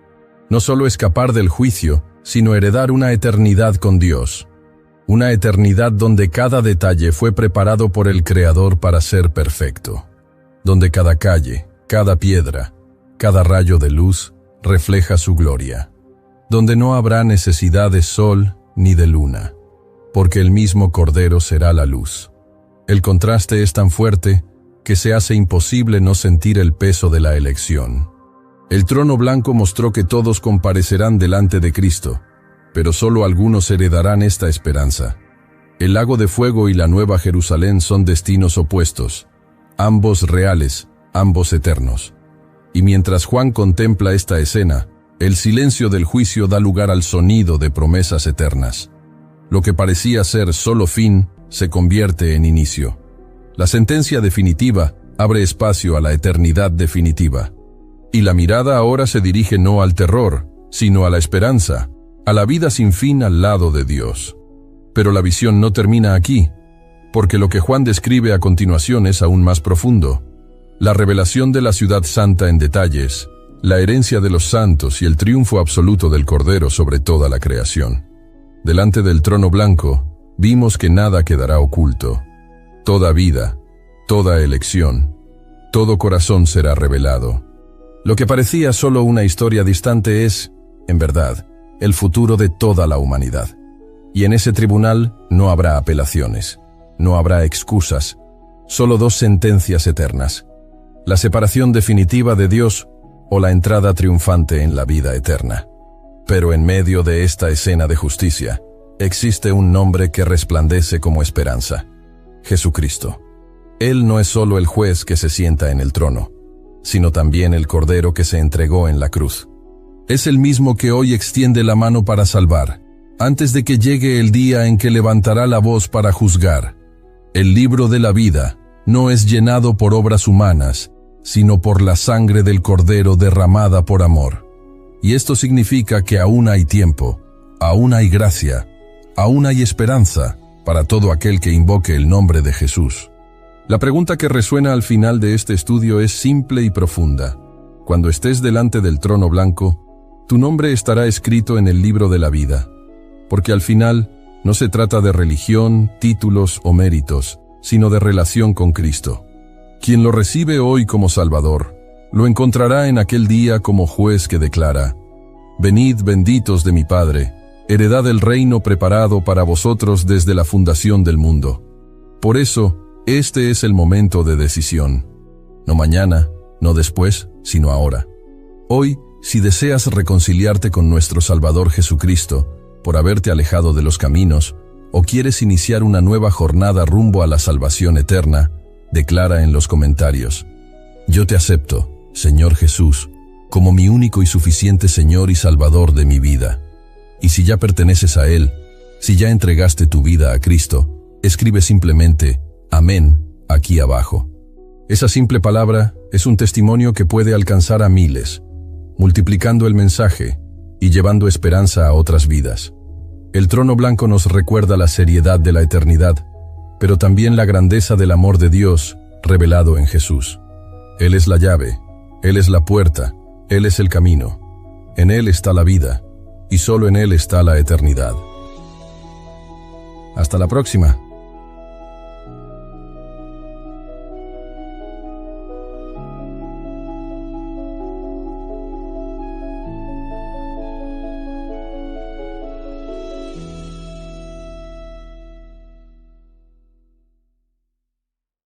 No solo escapar del juicio, sino heredar una eternidad con Dios. Una eternidad donde cada detalle fue preparado por el Creador para ser perfecto. Donde cada calle, cada piedra, cada rayo de luz refleja su gloria. Donde no habrá necesidad de sol ni de luna, porque el mismo Cordero será la luz. El contraste es tan fuerte que se hace imposible no sentir el peso de la elección. El trono blanco mostró que todos comparecerán delante de Cristo, pero solo algunos heredarán esta esperanza. El lago de fuego y la nueva Jerusalén son destinos opuestos, ambos reales, ambos eternos. Y mientras Juan contempla esta escena, el silencio del juicio da lugar al sonido de promesas eternas. Lo que parecía ser solo fin se convierte en inicio. La sentencia definitiva abre espacio a la eternidad definitiva. Y la mirada ahora se dirige no al terror, sino a la esperanza, a la vida sin fin al lado de Dios. Pero la visión no termina aquí, porque lo que Juan describe a continuación es aún más profundo. La revelación de la ciudad santa en detalles, la herencia de los santos y el triunfo absoluto del Cordero sobre toda la creación. Delante del trono blanco, vimos que nada quedará oculto. Toda vida, toda elección, todo corazón será revelado. Lo que parecía solo una historia distante es, en verdad, el futuro de toda la humanidad. Y en ese tribunal no habrá apelaciones, no habrá excusas, solo dos sentencias eternas. La separación definitiva de Dios o la entrada triunfante en la vida eterna. Pero en medio de esta escena de justicia, existe un nombre que resplandece como esperanza: Jesucristo. Él no es solo el juez que se sienta en el trono, sino también el Cordero que se entregó en la cruz. Es el mismo que hoy extiende la mano para salvar, antes de que llegue el día en que levantará la voz para juzgar. El libro de la vida no es llenado por obras humanas, sino por la sangre del Cordero derramada por amor. Y esto significa que aún hay tiempo, aún hay gracia, aún hay esperanza para todo aquel que invoque el nombre de Jesús. La pregunta que resuena al final de este estudio es simple y profunda. Cuando estés delante del trono blanco, tu nombre estará escrito en el libro de la vida. Porque al final, no se trata de religión, títulos o méritos, sino de relación con Cristo. Quien lo recibe hoy como Salvador, lo encontrará en aquel día como juez que declara: «Venid benditos de mi Padre, heredad del reino preparado para vosotros desde la fundación del mundo». Por eso, este es el momento de decisión. No mañana, no después, sino ahora. Hoy, si deseas reconciliarte con nuestro Salvador Jesucristo, por haberte alejado de los caminos, o quieres iniciar una nueva jornada rumbo a la salvación eterna, declara en los comentarios: «Yo te acepto, Señor Jesús, como mi único y suficiente Señor y Salvador de mi vida». Y si ya perteneces a Él, si ya entregaste tu vida a Cristo, escribe simplemente «Amén» aquí abajo. Esa simple palabra es un testimonio que puede alcanzar a miles, multiplicando el mensaje y llevando esperanza a otras vidas. El trono blanco nos recuerda la seriedad de la eternidad, pero también la grandeza del amor de Dios revelado en Jesús. Él es la llave, Él es la puerta, Él es el camino. En Él está la vida, y solo en Él está la eternidad. Hasta la próxima.